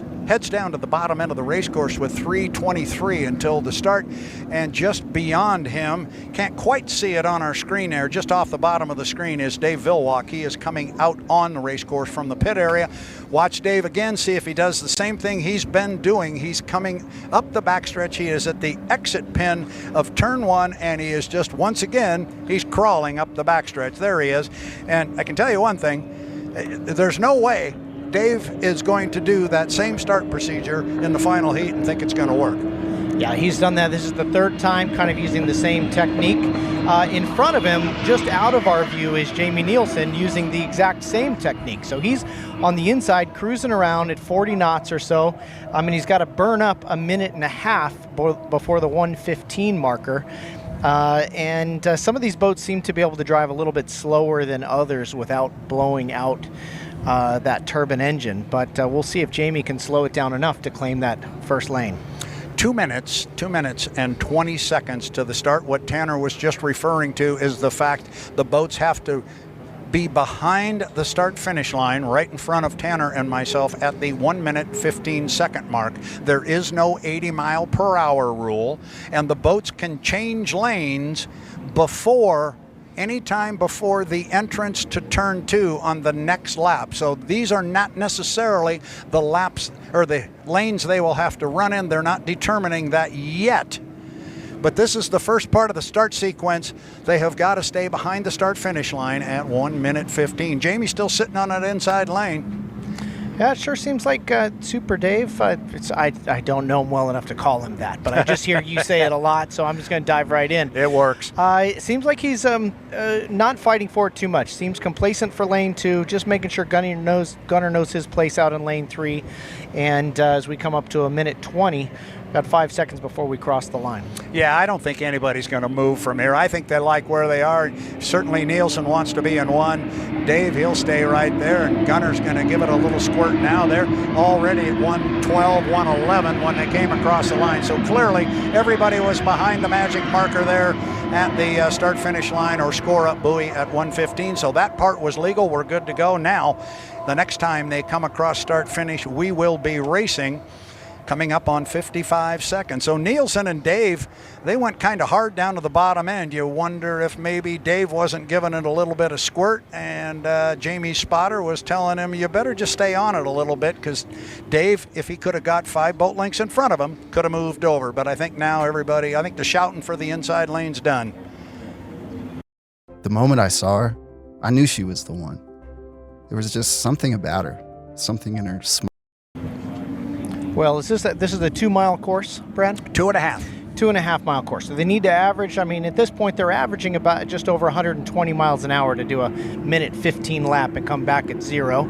to the bottom end of the race course with 3:23 until the start, and just beyond him, can't quite see it on our screen there, just off the bottom of the screen is Dave Villwock. He is coming out on the race course from the pit area. Watch Dave again, see if he does the same thing he's been doing. He's coming up the backstretch. He is at the exit pin of turn 1, and he is just, once again, he's crawling up the backstretch. There he is. And I can tell you one thing, there's no way Dave is going to do that same start procedure in the final heat and think it's going to work. Yeah, he's done that. This is the third time kind of using the same technique. In front of him, just out of our view, is Jamie Nielsen using the exact same technique. So he's on the inside cruising around at 40 knots or so. I mean, he's got to burn up a minute and a half before the 1:15 marker. And some of these boats seem to be able to drive a little bit slower than others without blowing out that turbine engine. But we'll see if Jamie can slow it down enough to claim that first lane. 2 minutes and 20 seconds to the start. What Tanner was just referring to is the fact the boats have to be behind the start finish line right in front of Tanner and myself at the 1 minute 15 second mark. There is no 80 mile per hour rule, and the boats can change lanes anytime before the entrance to turn 2 on the next lap. So these are not necessarily the laps or the lanes they will have to run in. They're not determining that yet. But this is the first part of the start sequence. They have got to stay behind the start finish line at 1 minute 15. Jamie's still sitting on that inside lane. Yeah, it sure seems like Super Dave. I don't know him well enough to call him that, but I just hear you say it a lot, so I'm just going to dive right in. It works. It seems like he's not fighting for it too much. Seems complacent for lane 2, just making sure Gunner knows his place out in lane 3. And as we come up to a minute 20, got 5 seconds before we cross the line. Yeah, I don't think anybody's going to move from here. I think they like where they are. Certainly Nielsen wants to be in 1. Dave, he'll stay right there, and Gunner's going to give it a little squirt now. They're already at 1:12, 1:11 when they came across the line. So clearly everybody was behind the magic marker there at the start-finish line or score-up buoy at 1:15. So that part was legal. We're good to go. Now, the next time they come across start-finish, we will be racing coming up on 55 seconds. So Nielsen and Dave, they went kind of hard down to the bottom end. You wonder if maybe Dave wasn't giving it a little bit of squirt, and Jamie's spotter was telling him, you better just stay on it a little bit, because Dave, if he could have got 5 boat lengths in front of him, could have moved over. But I think now I think the shouting for the inside lane's done. The moment I saw her, I knew she was the one. There was just something about her, something in her smile. Well, this is a 2-mile course, Brad? 2.5. 2.5 mile course. So they need to average, I mean, at this point, they're averaging about just over 120 miles an hour to do a minute 15 lap and come back at 0.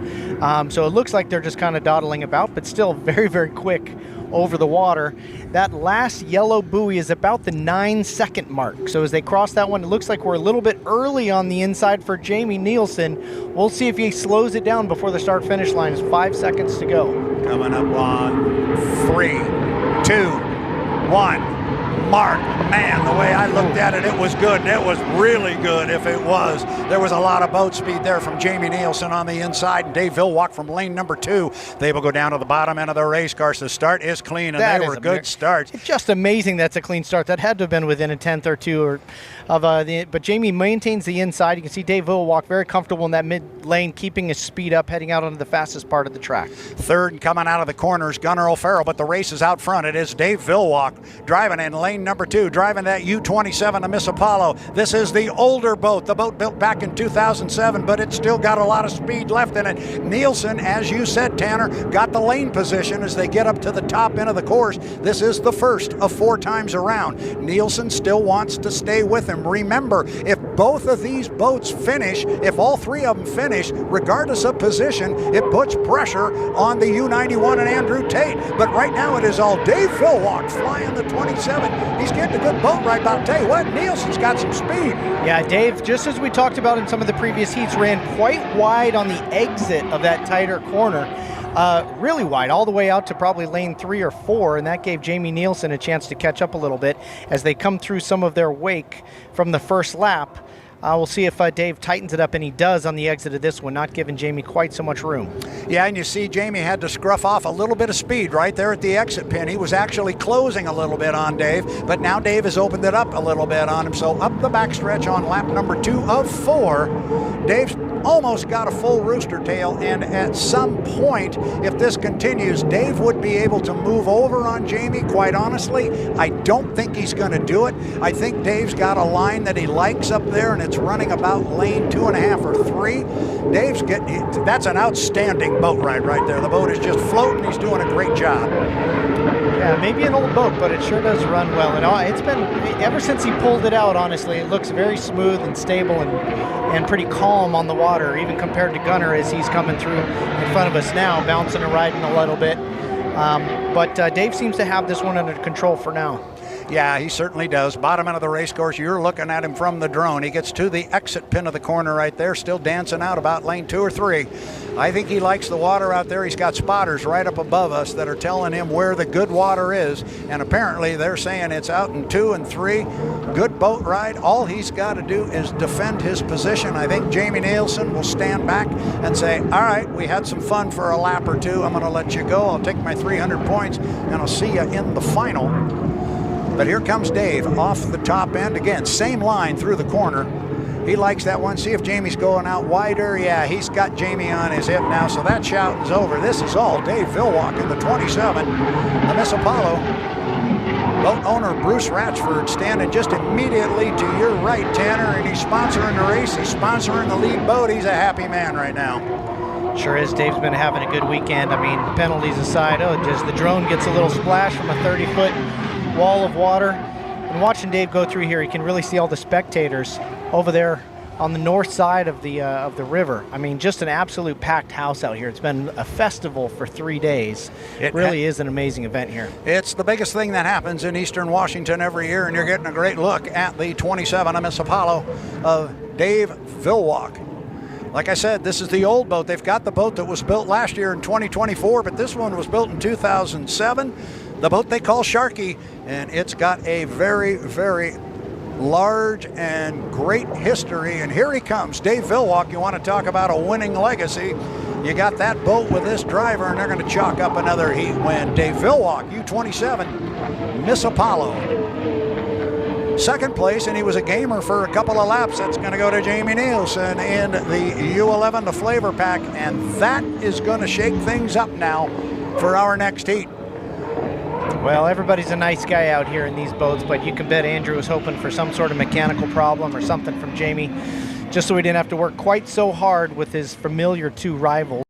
So it looks like they're just kind of dawdling about, but still very, very quick over the water. That last yellow buoy is about the 9-second mark. So as they cross that one, it looks like we're a little bit early on the inside for Jamie Nielsen. We'll see if he slows it down before the start-finish line. Is 5 seconds to go. Coming up on 3, 2, 1. Mark, man, the way I looked at it, it was good, and it was really good if it was. There was a lot of boat speed there from Jamie Nielsen on the inside, and Dave Villwock from lane number 2. They will go down to the bottom end of the race cars. The start is clean, and they were good starts. It's just amazing that's a clean start. That had to have been within a tenth or two but Jamie maintains the inside. You can see Dave Villwock very comfortable in that mid lane, keeping his speed up, heading out onto the fastest part of the track. Third coming out of the corners, Gunnar O'Farrell, but the race is out front. It is Dave Villwock driving in lane number 2, driving that U-27, the Miss Apollo. This is the older boat, the boat built back in 2007, but it's still got a lot of speed left in it. Nielsen, as you said, Tanner, got the lane position as they get up to the top end of the course. This is the first of 4 times around. Nielsen still wants to stay with him. Remember, if both of these boats finish, if all 3 of them finish, regardless of position, it puts pressure on the U-91 and Andrew Tate. But right now it is all Dave Villwock flying the 27. He's getting a good boat right, but I'll tell you what, Nielsen's got some speed. Yeah, Dave, just as we talked about in some of the previous heats, ran quite wide on the exit of that tighter corner. Really wide, all the way out to probably lane 3 or 4, and that gave Jamie Nielsen a chance to catch up a little bit as they come through some of their wake from the first lap. We'll see if Dave tightens it up, and he does on the exit of this one, not giving Jamie quite so much room. Yeah, and you see Jamie had to scruff off a little bit of speed right there at the exit pin. He was actually closing a little bit on Dave, but now Dave has opened it up a little bit on him. So up the backstretch on lap number 2 of 4, Dave's almost got a full rooster tail, and at some point, if this continues, Dave would be able to move over on Jamie. Quite honestly, I don't think he's going to do it. I think Dave's got a line that he likes up there, and it's running about lane 2.5 or 3. That's an outstanding boat ride right there. The boat is just floating. He's doing a great job. Yeah, maybe an old boat, but it sure does run well. And it's been, ever since he pulled it out, honestly, it looks very smooth and stable and pretty calm on the water, even compared to Gunner as he's coming through in front of us now, bouncing and riding a little bit. But Dave seems to have this one under control for now. Yeah, he certainly does. Bottom end of the race course, you're looking at him from the drone. He gets to the exit pin of the corner right there, still dancing out about lane 2 or 3. I think he likes the water out there. He's got spotters right up above us that are telling him where the good water is, and apparently they're saying it's out in 2 and 3. Good boat ride. All he's got to do is defend his position. I think Jamie Nielsen will stand back and say, all right, we had some fun for a lap or two. I'm going to let you go. I'll take my 300 points, and I'll see you in the final. But here comes Dave off the top end. Again, same line through the corner. He likes that one. See if Jamie's going out wider. Yeah, he's got Jamie on his hip now, so that shout is over. This is all Dave Villwock in the 27, the Miss Apollo. Boat owner Bruce Ratchford standing just immediately to your right, Tanner, and he's sponsoring the race. He's sponsoring the lead boat. He's a happy man right now. Sure is. Dave's been having a good weekend. I mean, penalties aside, just the drone gets a little splash from a 30-foot wall of water. And watching Dave go through here, you can really see all the spectators over there on the north side of the river. I mean, just an absolute packed house out here. It's been a festival for 3 days. It really is an amazing event here. It's the biggest thing that happens in Eastern Washington every year, and you're getting a great look at the 27 of Miss Apollo of Dave Villwock. Like I said, this is the old boat. They've got the boat that was built last year in 2024, but this one was built in 2007. The boat they call Sharky, and it's got a very, very large and great history. And here he comes, Dave Villwock. You want to talk about a winning legacy. You got that boat with this driver, and they're going to chalk up another heat win. Dave Villwock, U27, Miss Apollo. Second place, and he was a gamer for a couple of laps. That's going to go to Jamie Nielsen in the U11, the flavor pack, and that is going to shake things up now for our next heat. Well, everybody's a nice guy out here in these boats, but you can bet Andrew was hoping for some sort of mechanical problem or something from Jamie, just so he didn't have to work quite so hard with his familiar 2 rivals.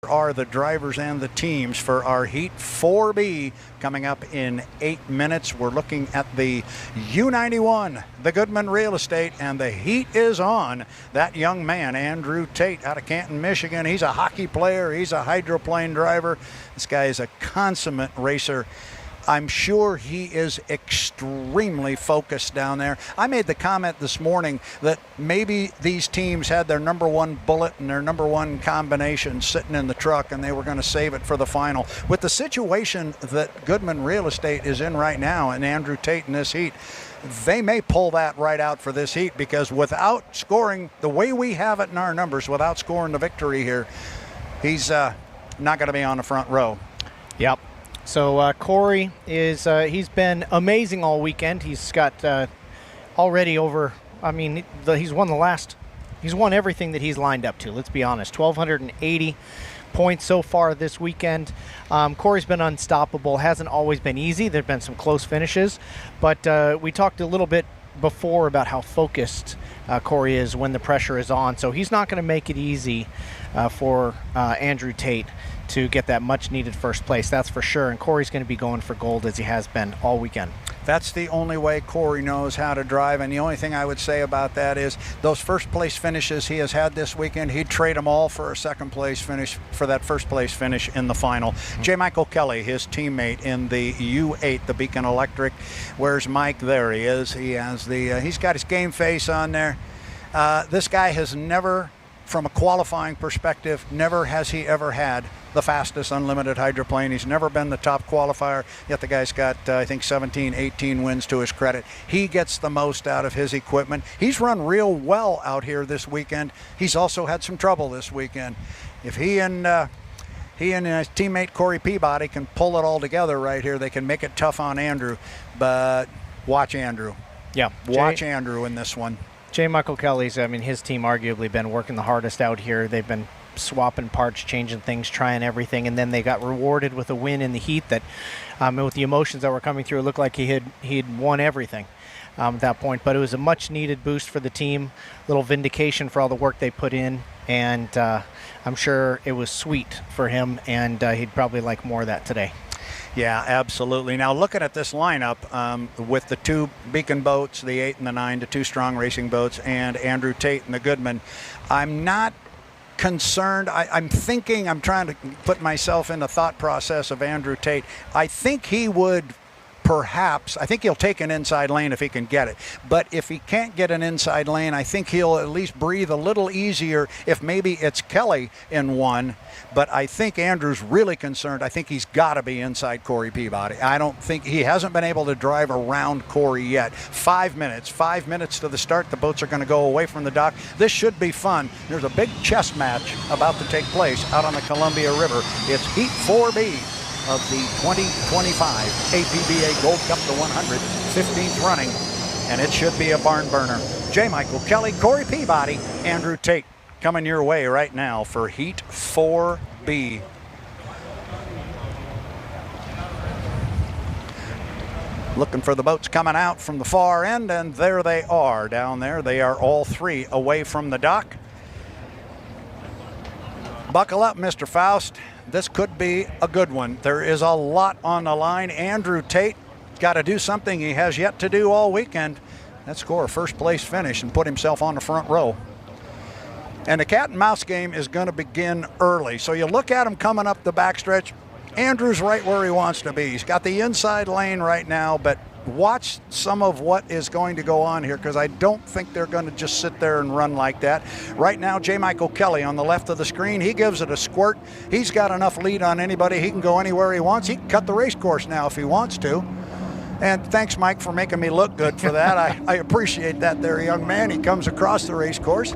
Are the drivers and the teams for our Heat 4B coming up in 8 minutes. We're looking at the U91, the Goodman Real Estate, and the heat is on. That young man, Andrew Tate, out of Canton, Michigan. He's a hockey player. He's a hydroplane driver. This guy is a consummate racer. I'm sure he is extremely focused down there. I made the comment this morning that maybe these teams had their number 1 bullet and their number 1 combination sitting in the truck, and they were going to save it for the final. With the situation that Goodman Real Estate is in right now and Andrew Tate in this heat, they may pull that right out for this heat, because without scoring the way we have it in our numbers, without scoring the victory here, he's not going to be on the front row. Yep. So Corey is, he's been amazing all weekend. He's got already over, I mean, he's won everything that he's lined up to, let's be honest. 1,280 points so far this weekend. Corey's been unstoppable. Hasn't always been easy. There have been some close finishes, but we talked a little bit before about how focused Corey is when the pressure is on. So he's not going to make it easy for Andrew Tate to get that much needed first place, that's for sure. And Corey's going to be going for gold as he has been all weekend. That's the only way Corey knows how to drive, and the only thing I would say about that is those first place finishes he has had this weekend, he'd trade them all for a second place finish, for that first place finish in the final. J. Michael Kelly, his teammate in the U8, the Beacon Electric. Where's Mike? There he is. He has the he's got his game face on there. This guy has never from a qualifying perspective, never has he ever had the fastest unlimited hydroplane. He's never been the top qualifier, yet the guy's got, I think, 17, 18 wins to his credit. He gets the most out of his equipment. He's run real well out here this weekend. He's also had some trouble this weekend. If he and his teammate Corey Peabody can pull it all together right here, they can make it tough on Andrew. But watch Andrew. Yeah. Watch Andrew in this one. J. Michael Kelly's, I mean, his team arguably been working the hardest out here. They've been swapping parts, changing things, trying everything, and then they got rewarded with a win in the heat that, with the emotions that were coming through, it looked like he'd won everything at that point. But it was a much-needed boost for the team, little vindication for all the work they put in, and I'm sure it was sweet for him, and he'd probably like more of that today. Yeah, absolutely. Now, looking at this lineup with the 2 Beacon boats, the 8 and the 9, the 2 Strong Racing boats, and Andrew Tate and the Goodman, I'm not concerned. I'm trying to put myself in the thought process of Andrew Tate. I think he would I think he'll take an inside lane if he can get it. But if he can't get an inside lane, I think he'll at least breathe a little easier if maybe it's Kelly in one. But I think Andrew's really concerned. I think he's got to be inside Corey Peabody. I don't think he hasn't been able to drive around Corey yet. 5 minutes to the start. The boats are going to go away from the dock. This should be fun. There's a big chess match about to take place out on the Columbia River. It's Heat 4B of the 2025 APBA Gold Cup, the 115th running, and it should be a barn burner. J. Michael Kelly, Corey Peabody, Andrew Tate coming your way right now for Heat 4B. Looking for the boats coming out from the far end, and there they are down there. They are all 3 away from the dock. Buckle up, Mr. Faust. This could be a good one. There is a lot on the line. Andrew Tate got to do something he has yet to do all weekend. That's score a first place finish and put himself on the front row. And the cat and mouse game is going to begin early. So you look at him coming up the backstretch. Andrew's right where he wants to be. He's got the inside lane right now, but watch some of what is going to go on here, because I don't think they're going to just sit there and run like that. Right now, J. Michael Kelly on the left of the screen, he gives it a squirt. He's got enough lead on anybody. He can go anywhere he wants. He can cut the race course now if he wants to. And thanks, Mike, for making me look good for that. I appreciate that there, young man. He comes across the race course,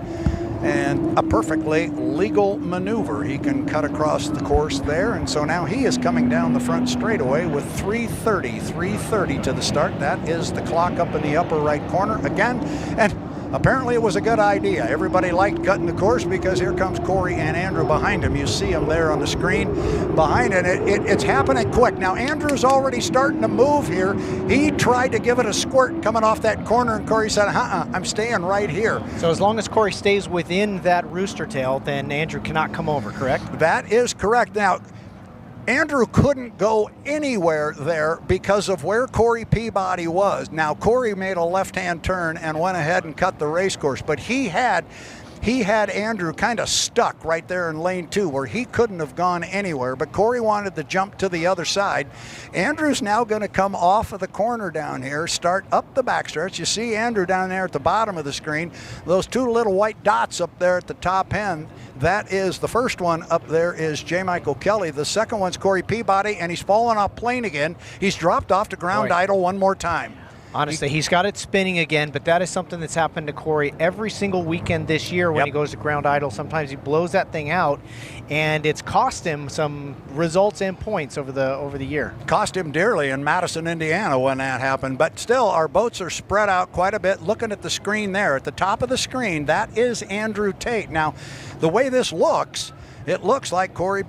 and a perfectly legal maneuver. He can cut across the course there, and so now he is coming down the front straightaway with 3:30 to the start. That is the clock up in the upper right corner again, and apparently it was a good idea. Everybody liked cutting the course because here comes Corey and Andrew behind him. You see him there on the screen behind it. It's happening quick. Now Andrew's already starting to move here. He tried to give it a squirt coming off that corner, and Corey said, I'm staying right here. So as long as Corey stays within that rooster tail, then Andrew cannot come over, correct? That is correct. Now, Andrew couldn't go anywhere there because of where Corey Peabody was. Now, Corey made a left-hand turn and went ahead and cut the race course, but he had Andrew kind of stuck right there in lane 2 where he couldn't have gone anywhere, but Corey wanted to jump to the other side. Andrew's now going to come off of the corner down here, start up the backstretch. You see Andrew down there at the bottom of the screen. Those 2 little white dots up there at the top end, that is the first one up there is J. Michael Kelly. The second one's Corey Peabody, and he's fallen off plane again. He's dropped off to ground idle one more time. Honestly, he's got it spinning again, but that is something that's happened to Corey every single weekend this year when he goes to ground idle. Sometimes he blows that thing out, and it's cost him some results and points over the year. Cost him dearly in Madison, Indiana when that happened, but still our boats are spread out quite a bit. Looking at the screen there, at the top of the screen, that is Andrew Tate. Now, the way this looks, it looks like Corey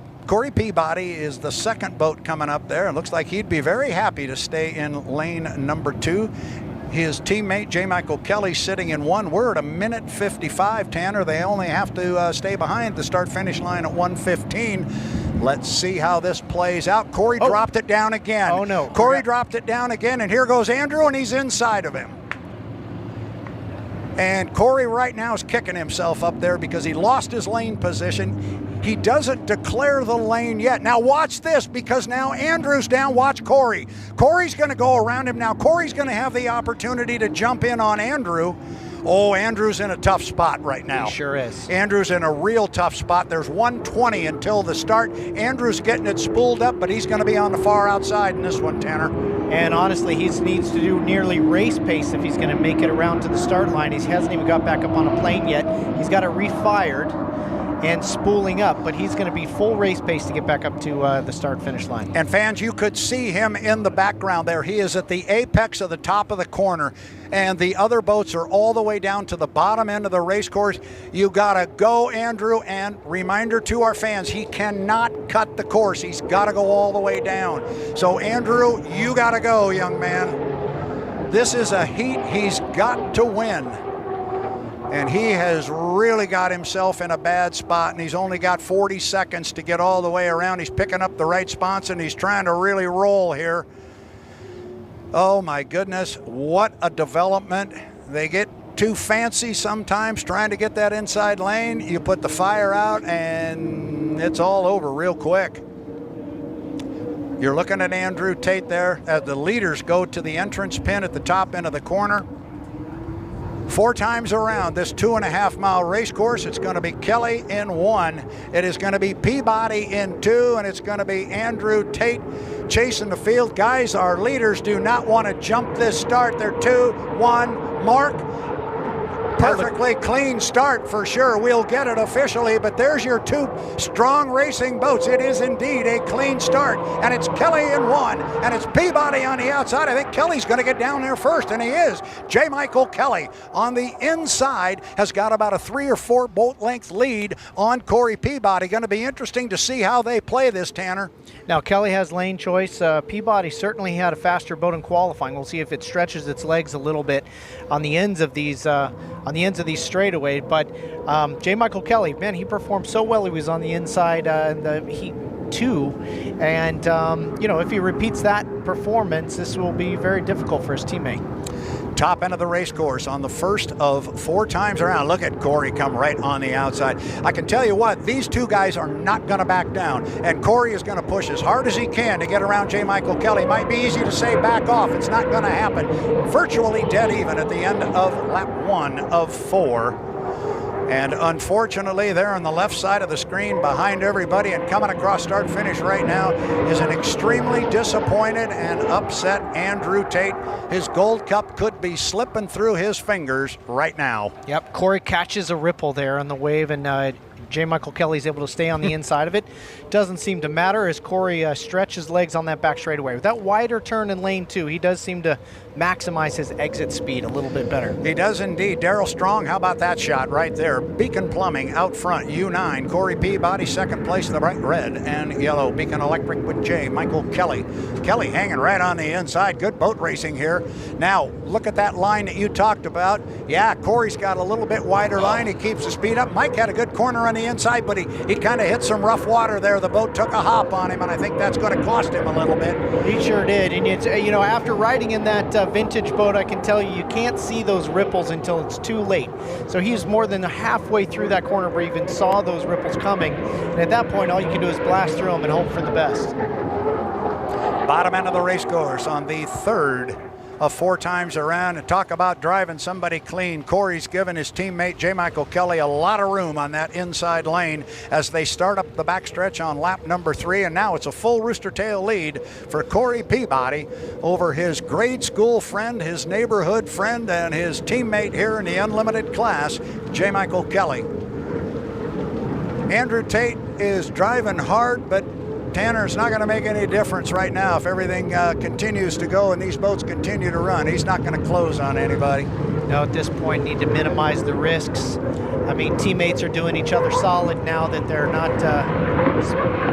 Peabody is the second boat coming up there. It looks like he'd be very happy to stay in lane number 2. His teammate, J. Michael Kelly, sitting in 1. We're at a minute 55, Tanner. They only have to stay behind the start-finish line at 1:15. Let's see how this plays out. Corey dropped it down again. Oh, no. Corey dropped it down again, and here goes Andrew, and he's inside of him. And Corey right now is kicking himself up there because he lost his lane position. He doesn't declare the lane yet. Now watch this, because now Andrew's down. Watch Corey. Corey's going to go around him now. Corey's going to have the opportunity to jump in on Andrew. Oh, Andrew's in a tough spot right now. He sure is. Andrew's in a real tough spot. There's 1:20 until the start. Andrew's getting it spooled up, but he's going to be on the far outside in this one, Tanner. And honestly, he needs to do nearly race pace if he's going to make it around to the start line. He hasn't even got back up on a plane yet. He's got it refired and spooling up, but he's going to be full race pace to get back up to the start-finish line. And fans, you could see him in the background there. He is at the apex of the top of the corner, and the other boats are all the way down to the bottom end of the race course. You got to go, Andrew, and reminder to our fans, he cannot cut the course. He's got to go all the way down. So, Andrew, you got to go, young man. This is a heat he's got to win. And he has really got himself in a bad spot, and he's only got 40 seconds to get all the way around. He's picking up the right spots, and he's trying to really roll here. Oh my goodness, what a development. They get too fancy sometimes trying to get that inside lane. You put the fire out, and it's all over real quick. You're looking at Andrew Tate there as the leaders go to the entrance pin at the top end of the corner. 4 times around this 2.5-mile race course. It's going to be Kelly in 1. It is going to be Peabody in 2, and it's going to be Andrew Tate chasing the field. Guys, our leaders do not want to jump this start. They're 2-1 mark. Perfectly clean start for sure. We'll get it officially, but there's your 2 strong racing boats. It is indeed a clean start, and it's Kelly in 1, and it's Peabody on the outside. I think Kelly's going to get down there first, and he is. J. Michael Kelly on the inside has got about a 3 or 4 boat length lead on Corey Peabody. Going to be interesting to see how they play this, Tanner. Now, Kelly has lane choice. Peabody certainly had a faster boat in qualifying. We'll see if it stretches its legs a little bit on the ends of these straightaways. But J. Michael Kelly, man, he performed so well. He was on the inside in the Heat 2, and if he repeats that performance, this will be very difficult for his teammate. Top end of the race course on the first of 4 times around. Look at Corey come right on the outside. I can tell you what, these 2 guys are not going to back down, and Corey is going to push as hard as he can to get around J. Michael Kelly. Might be easy to say back off. It's not going to happen. Virtually dead even at the end of lap 1 of 4. And unfortunately, there on the left side of the screen behind everybody and coming across start finish right now is an extremely disappointed and upset Andrew Tate. His Gold Cup could be slipping through his fingers right now. Yep, Corey catches a ripple there on the wave, and J. Michael Kelly's able to stay on the inside of it. Doesn't seem to matter as Corey stretches legs on that back straightaway. With that wider turn in lane 2, he does seem to maximize his exit speed a little bit better. He does indeed. Darryl Strong, how about that shot right there? Beacon Plumbing out front, U9. Corey Peabody, second place, the bright red and yellow. Beacon Electric with J. Michael Kelly. Kelly hanging right on the inside. Good boat racing here. Now, look at that line that you talked about. Yeah, Corey's got a little bit wider line. He keeps the speed up. Mike had a good corner on the inside, but he kind of hit some rough water there. The boat took a hop on him, and I think that's going to cost him a little bit. He sure did. And it's, after riding in that vintage boat, I can tell you can't see those ripples until it's too late. So he's more than halfway through that corner where you even saw those ripples coming. And at that point, all you can do is blast through them and hope for the best. Bottom end of the race course on the 3rd of 4 times around. And talk about driving somebody clean. Corey's given his teammate J. Michael Kelly a lot of room on that inside lane as they start up the backstretch on lap number 3. And now it's a full rooster tail lead for Corey Peabody over his grade school friend, his neighborhood friend, and his teammate here in the unlimited class, J. Michael Kelly. Andrew Tate is driving hard, but Tanner's not going to make any difference right now if everything continues to go and these boats continue to run. He's not going to close on anybody. No, at this point, need to minimize the risks. I mean, teammates are doing each other solid now that they're not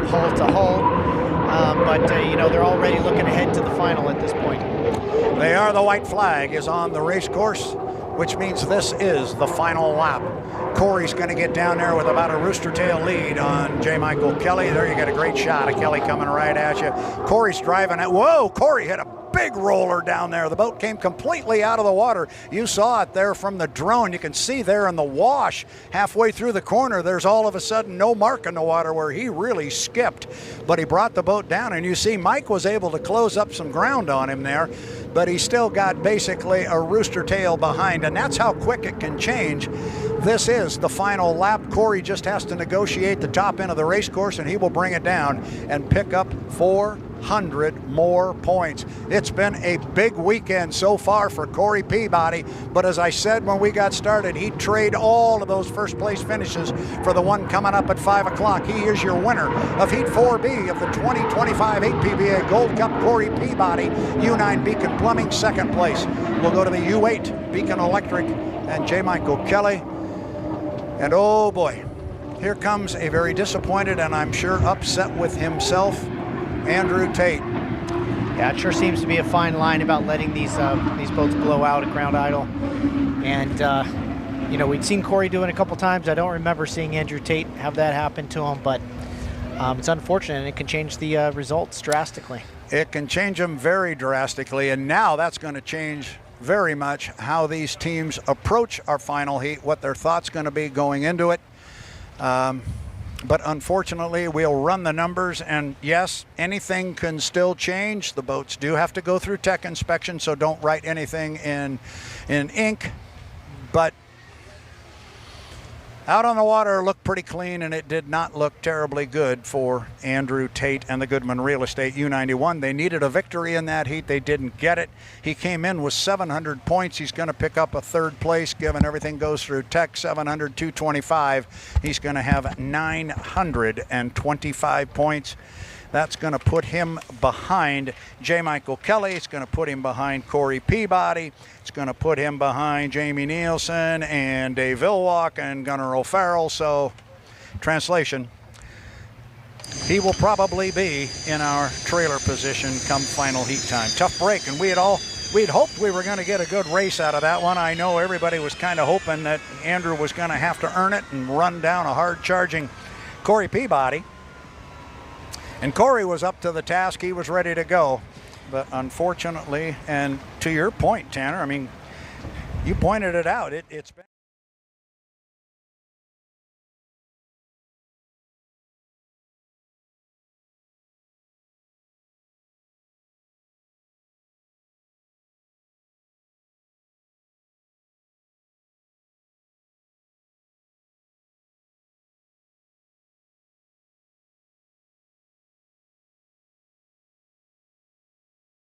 hull to hull. But they're already looking ahead to the final at this point. They are. The white flag is on the race course, which means this is the final lap. Corey's going to get down there with about a rooster tail lead on J. Michael Kelly. There you get a great shot of Kelly coming right at you. Corey's driving it. Whoa, Corey hit a big roller down there. The boat came completely out of the water. You saw it there from the drone. You can see there in the wash halfway through the corner, there's all of a sudden no mark in the water where he really skipped. But he brought the boat down, and you see Mike was able to close up some ground on him there. but he's still got basically a rooster tail behind, and that's how quick it can change. This is the final lap. Corey just has to negotiate the top end of the race course, and he will bring it down and pick up 400 more points. It's been a big weekend so far for Corey Peabody, but as I said when we got started, he'd trade all of those first place finishes for the one coming up at 5 o'clock. He is your winner of Heat 4B of the 2025 APBA Gold Cup. Corey Peabody, U9 Beacon Plumbing, second place. We'll go to the U8 Beacon Electric and J. Michael Kelly. And oh boy, here comes a very disappointed and I'm sure upset with himself, Andrew Tate. Yeah, it sure seems to be a fine line about letting these boats blow out at Ground Idle. And, you know, we'd seen Corey do it a couple times. I don't remember seeing Andrew Tate have that happen to him, but it's unfortunate, and it can change the results drastically. It can change them very drastically, and now that's going to change very much how these teams approach our final heat, what their thoughts going to be going into it. But unfortunately, we'll run the numbers, and yes, anything can still change. The boats do have to go through tech inspection, so don't write anything in ink. But out on the water looked pretty clean, and it did not look terribly good for Andrew Tate and the Goodman Real Estate U91. They needed a victory in that heat. They didn't get it. He came in with 700 points. He's going to pick up a third place, given everything goes through tech, 700, 225. He's going to have 925 points. That's going to put him behind J. Michael Kelly. It's going to put him behind Corey Peabody. It's going to put him behind Jamie Nielsen and Dave Villwalk and Gunnar O'Farrell. So, translation, he will probably be in our trailer position come final heat time. Tough break, and we'd hoped we were going to get a good race out of that one. I know everybody was kind of hoping that Andrew was going to have to earn it and run down a hard-charging Corey Peabody. And Corey was up to the task. He was ready to go. But unfortunately, and to your point, Tanner, I mean, you pointed it out. It's been...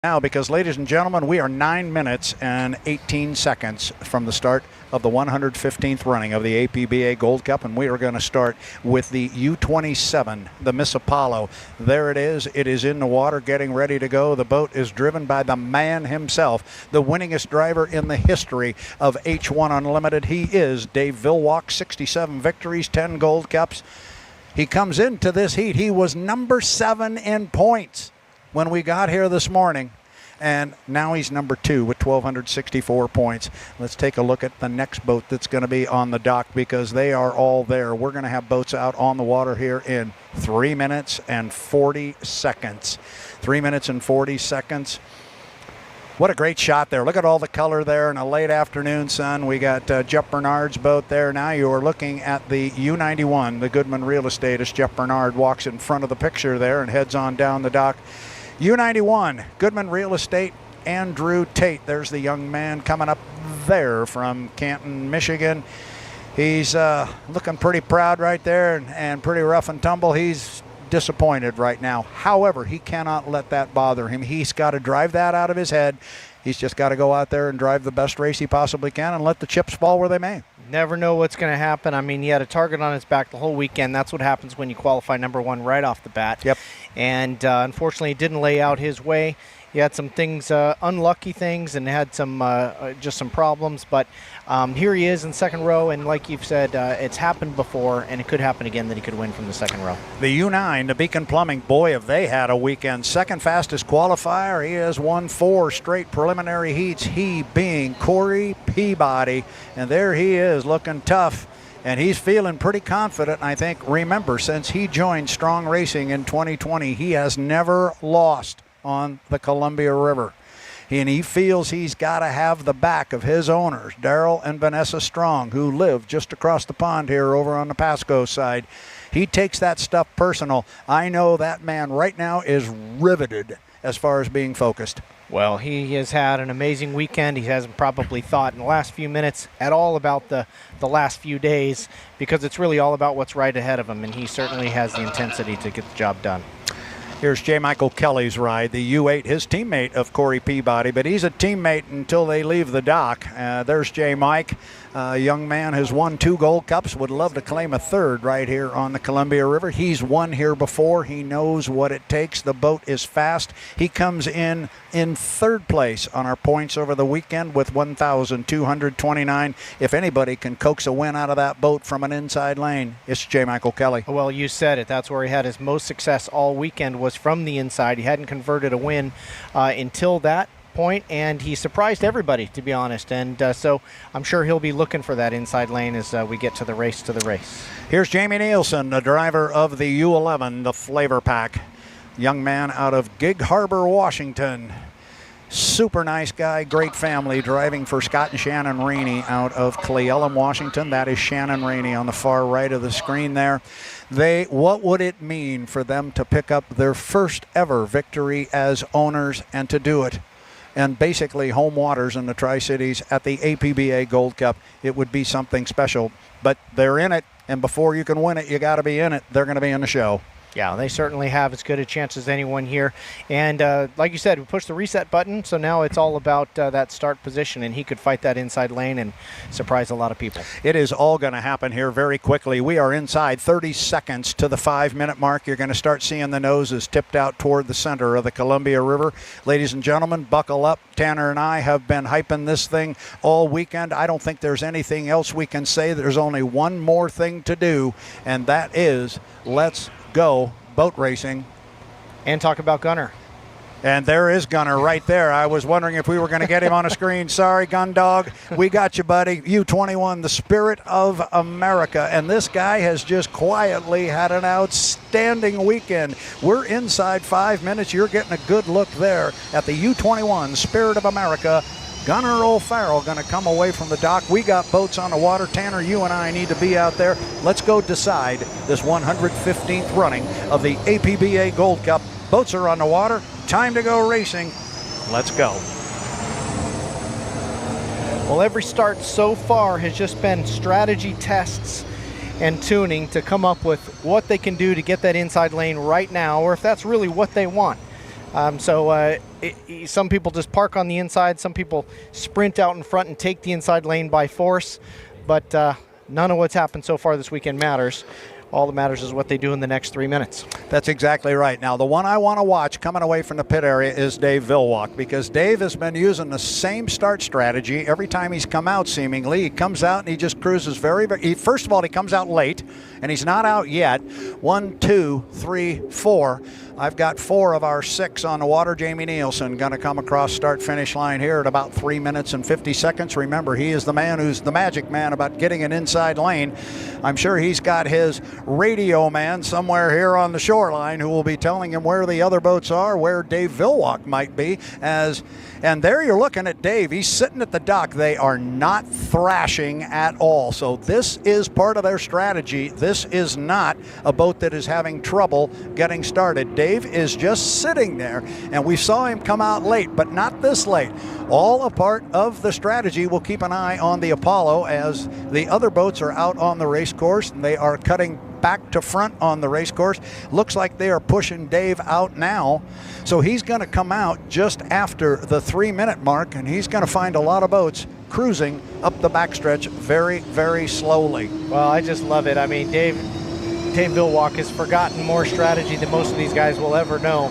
Now, because ladies and gentlemen, we are 9 minutes and 18 seconds from the start of the 115th running of the APBA Gold Cup, and we are going to start with the U27, the Miss Apollo. There it is. It is in the water, getting ready to go. The boat is driven by the man himself, the winningest driver in the history of H1 Unlimited. He is Dave Villwalk, 67 victories, 10 Gold Cups. He comes into this heat. He was number 7 in points when we got here this morning, and now he's number 2 with 1,264 points. Let's take a look at the next boat that's going to be on the dock, because they are all there. We're going to have boats out on the water here in 3 minutes and 40 seconds. 3 minutes and 40 seconds. What a great shot there. Look at all the color there in a late afternoon sun. We got Jeff Bernard's boat there. Now you are looking at the U91, the Goodman Real Estate, as Jeff Bernard walks in front of the picture there and heads on down the dock. U91, Goodman Real Estate, Andrew Tate. There's the young man coming up there from Canton, Michigan. He's looking pretty proud right there and pretty rough and tumble. He's disappointed right now. However, he cannot let that bother him. He's got to drive that out of his head. He's just got to go out there and drive the best race he possibly can and let the chips fall where they may. Never know what's going to happen. I mean, he had a target on his back the whole weekend. That's what happens when you qualify number 1 right off the bat. Yep. And unfortunately, it didn't lay out his way. He had some things, unlucky things, and had some just some problems. But here he is in second row, and like you've said, it's happened before, and it could happen again that he could win from the second row. The U9, the Beacon Plumbing, boy, have they had a weekend. Second fastest qualifier. He has won 4 straight preliminary heats, he being Corey Peabody. And there he is, looking tough. And he's feeling pretty confident, I think. Remember, since he joined Strong Racing in 2020, he has never lost on the Columbia River. And he feels he's got to have the back of his owners, Daryl and Vanessa Strong, who live just across the pond here over on the Pasco side. He takes that stuff personal. I know that man right now is riveted as far as being focused? Well, he has had an amazing weekend. He hasn't probably thought in the last few minutes at all about the last few days, because it's really all about what's right ahead of him, and he certainly has the intensity to get the job done. Here's J. Michael Kelly's ride, the U8, his teammate of Corey Peabody, but he's a teammate until they leave the dock. There's J. Mike. Young man has won 2 Gold Cups, would love to claim a 3rd right here on the Columbia River. He's won here before. He knows what it takes. The boat is fast. He comes in 3rd place on our points over the weekend with 1,229. If anybody can coax a win out of that boat from an inside lane, it's J. Michael Kelly. Well, you said it. That's where he had his most success all weekend, was from the inside. He hadn't converted a win until that point, and he surprised everybody, to be honest, and so I'm sure he'll be looking for that inside lane as we get to the race. Here's Jamie Nielsen, the driver of the U11, the Flavor Pack. Young man out of Gig Harbor, Washington. Super nice guy, great family, driving for Scott and Shannon Rainey out of Cle Elum, Washington. That is Shannon Rainey on the far right of the screen there. What would it mean for them to pick up their first ever victory as owners, and to do it and basically home waters in the Tri-Cities at the APBA Gold Cup? It would be something special, but they're in it, and before you can win it, you got to be in it. They're going to be in the show. Yeah, they certainly have as good a chance as anyone here. And like you said, we pushed the reset button, so now it's all about that start position, and he could fight that inside lane and surprise a lot of people. It is all going to happen here very quickly. We are inside 30 seconds to the 5-minute mark. You're going to start seeing the noses tipped out toward the center of the Columbia River. Ladies and gentlemen, buckle up. Tanner and I have been hyping this thing all weekend. I don't think there's anything else we can say. There's only one more thing to do, and that is let's go boat racing. And talk about Gunner. And there is Gunner right there. I was wondering if we were going to get him on a screen. Sorry, Gun Dog. We got you, buddy. U21, the Spirit of America. And this guy has just quietly had an outstanding weekend. We're inside 5 minutes. You're getting a good look there at the U21 Spirit of America. Gunner O'Farrell going to come away from the dock. We got boats on the water. Tanner, you and I need to be out there. Let's go decide this 115th running of the APBA Gold Cup. Boats are on the water. Time to go racing. Let's go. Well, every start so far has just been strategy tests and tuning to come up with what they can do to get that inside lane right now, or if that's really what they want. Some people just park on the inside. Some people sprint out in front and take the inside lane by force. But none of what's happened so far this weekend matters. All that matters is what they do in the next 3 minutes. That's exactly right. Now, the one I want to watch coming away from the pit area is Dave Vilwalk, because Dave has been using the same start strategy every time he's come out, seemingly. He comes out and he just cruises first of all, he comes out late, and he's not out yet. 1, 2, 3, 4. I've got 4 of our 6 on the water. Jamie Nielsen going to come across start-finish line here at about 3 minutes and 50 seconds. Remember, he is the man who's the magic man about getting an inside lane. I'm sure he's got his radio man somewhere here on the shoreline who will be telling him where the other boats are, where Dave Vilwalk might be. And there you're looking at Dave. He's sitting at the dock. They are not thrashing at all. So this is part of their strategy. This is not a boat that is having trouble getting started. Dave is just sitting there, and we saw him come out late, but not this late. All a part of the strategy. We'll keep an eye on the Apollo as the other boats are out on the race course, and they are cutting back to front on the race course. Looks like they are pushing Dave out now. So he's going to come out just after the 3-minute mark, and he's going to find a lot of boats cruising up the backstretch very, very slowly. Well, I just love it. I mean, Dave Vilwalk has forgotten more strategy than most of these guys will ever know.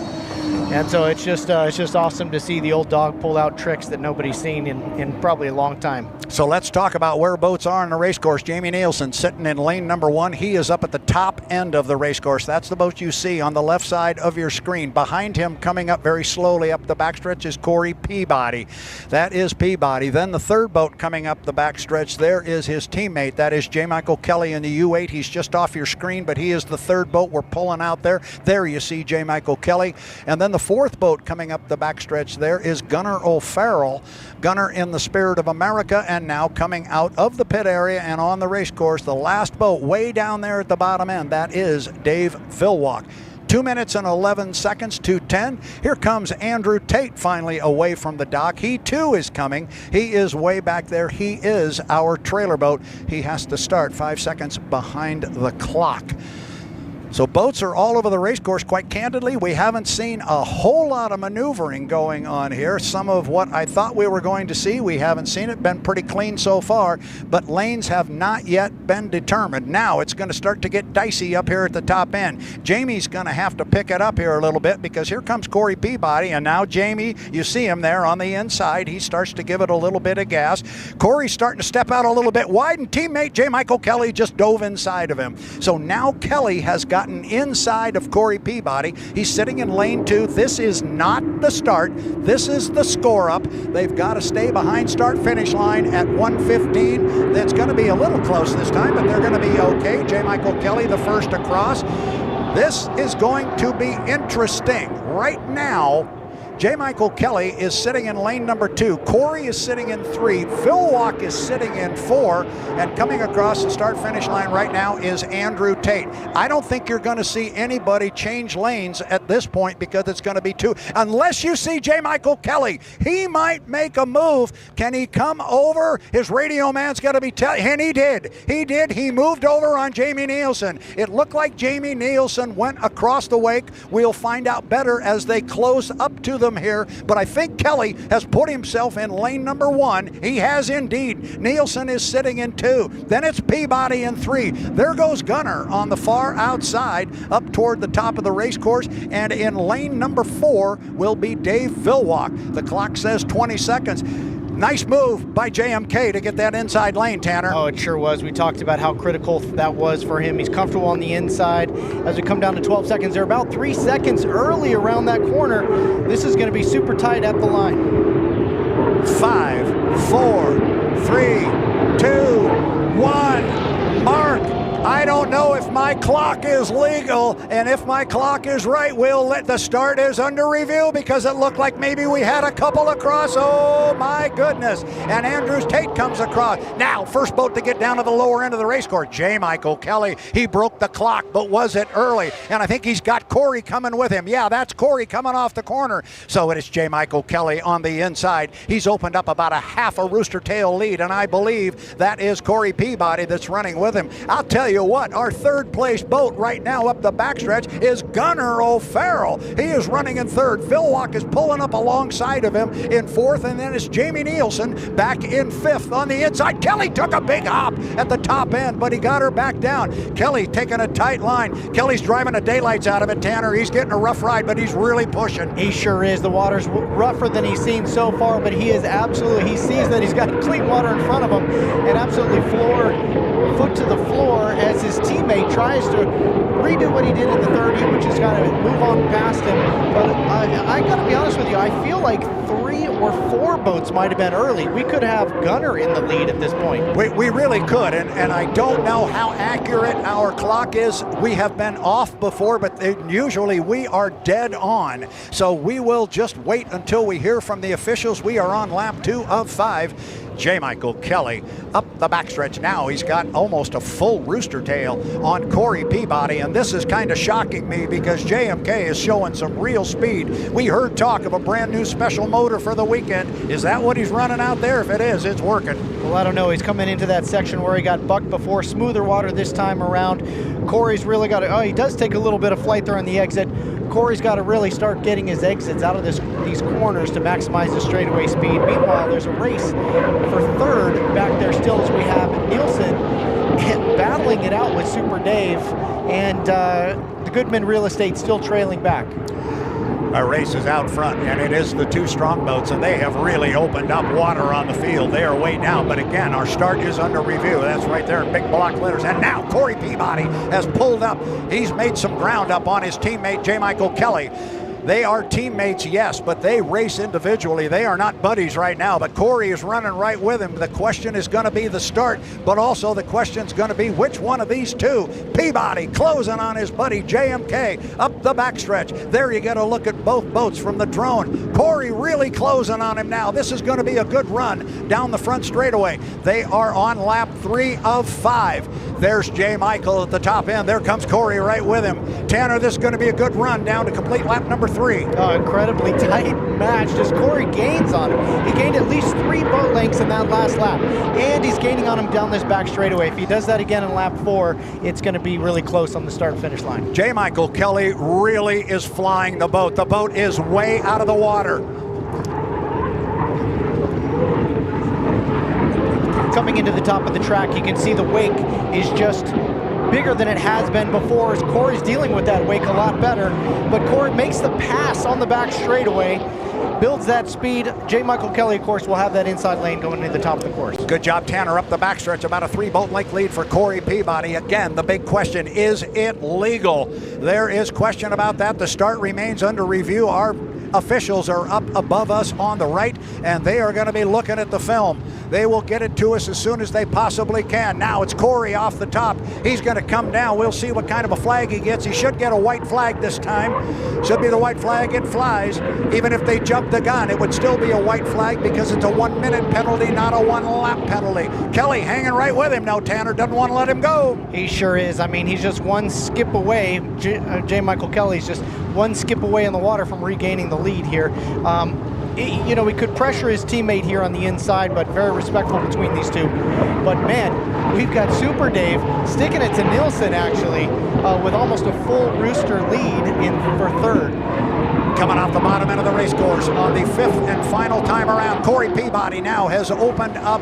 And so it's just awesome to see the old dog pull out tricks that nobody's seen in probably a long time. So let's talk about where boats are on the race course. Jamie Nielsen sitting in lane number 1. He is up at the top end of the race course. That's the boat you see on the left side of your screen. Behind him, coming up very slowly up the backstretch, is Corey Peabody. That is Peabody. Then the third boat coming up the backstretch, there is his teammate. That is J. Michael Kelly in the U8. He's just off your screen, but he is the third boat we're pulling out there. There you see J. Michael Kelly. And then the fourth boat coming up the backstretch there is Gunner O'Farrell. Gunner in the Spirit of America, and now coming out of the pit area and on the race course, the last boat way down there at the bottom end, that is Dave Vilwalk. 2 minutes and 11 seconds to 10. Here comes Andrew Tate finally away from the dock. He too is coming. He is way back there. He is our trailer boat. He has to start 5 seconds behind the clock. So boats are all over the race course. Quite candidly, we haven't seen a whole lot of maneuvering going on here. Some of what I thought we were going to see, we haven't seen it. Been pretty clean so far, but lanes have not yet been determined. Now it's going to start to get dicey up here at the top end. Jamie's going to have to pick it up here a little bit because here comes Corey Peabody, and now Jamie, you see him there on the inside. He starts to give it a little bit of gas. Corey's starting to step out a little bit wide, and teammate J. Michael Kelly just dove inside of him. So now Kelly has gotten inside of Corey Peabody. He's sitting in lane 2. This is not the start. This is the score up. They've got to stay behind start finish line at 1:15. That's going to be a little close this time, but they're going to be okay. J. Michael Kelly the first across. This is going to be interesting. Right now, J. Michael Kelly is sitting in lane number 2. Corey is sitting in 3. Phil Walk is sitting in 4. And coming across the start-finish line right now is Andrew Tate. I don't think you're going to see anybody change lanes at this point because it's going to be 2. Unless you see J. Michael Kelly. He might make a move. Can he come over? His radio man's going to be telling, and he did. He did. He moved over on Jamie Nielsen. It looked like Jamie Nielsen went across the wake. We'll find out better as they close up to the here, but I think Kelly has put himself in lane number 1. He has indeed. Nielsen is sitting in 2. Then it's Peabody in 3. There goes Gunner on the far outside up toward the top of the race course, and in lane number 4 will be Dave Villwalk. The clock says 20 seconds. Nice move by JMK to get that inside lane, Tanner. Oh, it sure was. We talked about how critical that was for him. He's comfortable on the inside. As we come down to 12 seconds, they're about 3 seconds early around that corner. This is going to be super tight at the line. 5, 4, 3, 2, 1. Mark. I don't know if my clock is legal, and if my clock is right, we'll let the start is under review because it looked like maybe we had a couple across. Oh my goodness. And Andrews Tate comes across. Now, first boat to get down to the lower end of the race course, J. Michael Kelly. He broke the clock, but was it early? And I think he's got Corey coming with him. Yeah, that's Corey coming off the corner. So it is J. Michael Kelly on the inside. He's opened up about a half a rooster tail lead, and I believe that is Corey Peabody that's running with him. I'll tell you what, our third place boat right now up the backstretch is Gunnar O'Farrell. He is running in 3rd. Phil Walk is pulling up alongside of him in 4th, and then it's Jamie Nielsen back in 5th on the inside. Kelly took a big hop at the top end, but he got her back down. Kelly taking a tight line. Kelly's driving the daylights out of it, Tanner. He's getting a rough ride, but he's really pushing. He sure is. The water's rougher than he's seen so far, but he is absolutely, he sees that he's got clean water in front of him and absolutely foot to the floor as his teammate tries to redo what he did in the 3rd, which is kind of move on past him. But I got to be honest with you, I feel like 3 or 4 boats might have been early. We could have Gunner in the lead at this point. We really could, and I don't know how accurate our clock is. We have been off before, but usually we are dead on. So we will just wait until we hear from the officials. We are on lap 2 of 5. J. Michael Kelly up the backstretch now. He's got almost a full rooster tail on Corey Peabody, and this is kind of shocking me because JMK is showing some real speed. We heard talk of a brand new special motor for the weekend. Is that what he's running out there? If it is, it's working. Well, I don't know. He's coming into that section where he got bucked before. Smoother water this time around. Corey's really got to, he does take a little bit of flight there on the exit. Corey's got to really start getting his exits out of these corners to maximize the straightaway speed. Meanwhile, there's a race for 3rd back there still as we have Nielsen battling it out with Super Dave, and the Goodman Real Estate still trailing back. Our race is out front, and it is the 2 strong boats, and they have really opened up water on the field. They are way down, but again, our start is under review. That's right there in big block letters. And now Corey Peabody has pulled up. He's made some ground up on his teammate, J. Michael Kelly. They are teammates, yes, but they race individually. They are not buddies right now, but Corey is running right with him. The question is going to be the start, but also the question is going to be which one of these 2. Peabody closing on his buddy JMK up the backstretch. There you get a look at both boats from the drone. Corey really closing on him now. This is going to be a good run down the front straightaway. They are on lap 3 of 5. There's J. Michael at the top end. There comes Corey right with him. Tanner, this is going to be a good run down to complete lap number 3. Oh, incredibly tight match. Just Corey gains on him. He gained at least 3 boat lengths in that last lap, and he's gaining on him down this back straightaway. If he does that again in lap 4, it's going to be really close on the start-finish line. J. Michael Kelly really is flying the boat. The boat is way out of the water. Coming into the top of the track, you can see the wake is just bigger than it has been before, as Corey's dealing with that wake a lot better. But Corey makes the pass on the back straightaway, builds that speed. J. Michael Kelly, of course, will have that inside lane going into the top of the course. Good job, Tanner, up the backstretch. About a 3-boat length lead for Corey Peabody. Again, the big question, is it legal? There is question about that. The start remains under review. Our officials are up above us on the right, and they are going to be looking at the film. They will get it to us as soon as they possibly can. Now it's Corey off the top. He's going to come down. We'll see what kind of a flag he gets. He should get a white flag this time. Should be the white flag. It flies. Even if they jump the gun, it would still be a white flag because it's a 1-minute penalty, not a 1-lap penalty. Kelly hanging right with him now. Tanner doesn't want to let him go. He sure is. I mean, he's just one skip away. J. Michael Kelly's just one skip away in the water from regaining the lead here. You know, we could pressure his teammate here on the inside, but very respectful between these two. But man, we've got Super Dave sticking it to Nielsen actually, with almost a full Rooster lead for third. Coming off the bottom end of the race course on the 5th and final time around, Corey Peabody now has opened up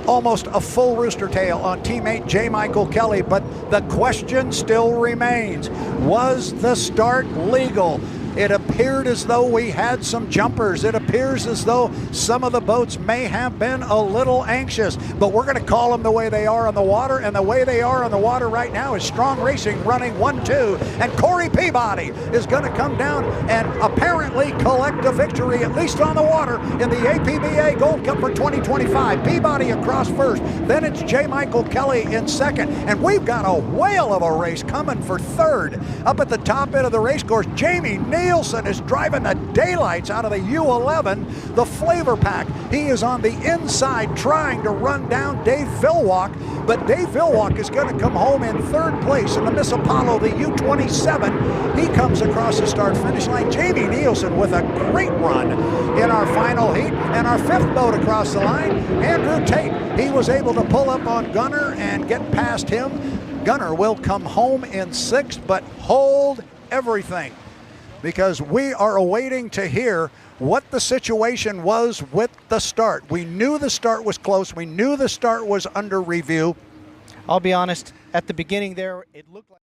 almost a full rooster tail on teammate J. Michael Kelly, but the question still remains, was the start legal? It appeared as though we had some jumpers. It appears as though some of the boats may have been a little anxious, but we're going to call them the way they are on the water, and the way they are on the water right now is Strong Racing running 1-2, and Corey Peabody is going to come down and apparently collect a victory, at least on the water, in the APBA Gold Cup for 2025. Peabody across first, then it's J. Michael Kelly in second, and we've got a whale of a race coming for third. Up at the top end of the race course, Jamie Nielsen is driving the daylights out of the U11, the Flavor Pack. He is on the inside trying to run down Dave Villwalk, but Dave Villwalk is going to come home in third place in the Miss Apollo, the U27. He comes across the start-finish line. Jamie Nielsen with a great run in our final heat, and our 5th boat across the line, Andrew Tate. He was able to pull up on Gunner and get past him. Gunner will come home in 6th, but hold everything, because we are awaiting to hear what the situation was with the start. We knew the start was close. We knew the start was under review. I'll be honest, at the beginning there, it looked like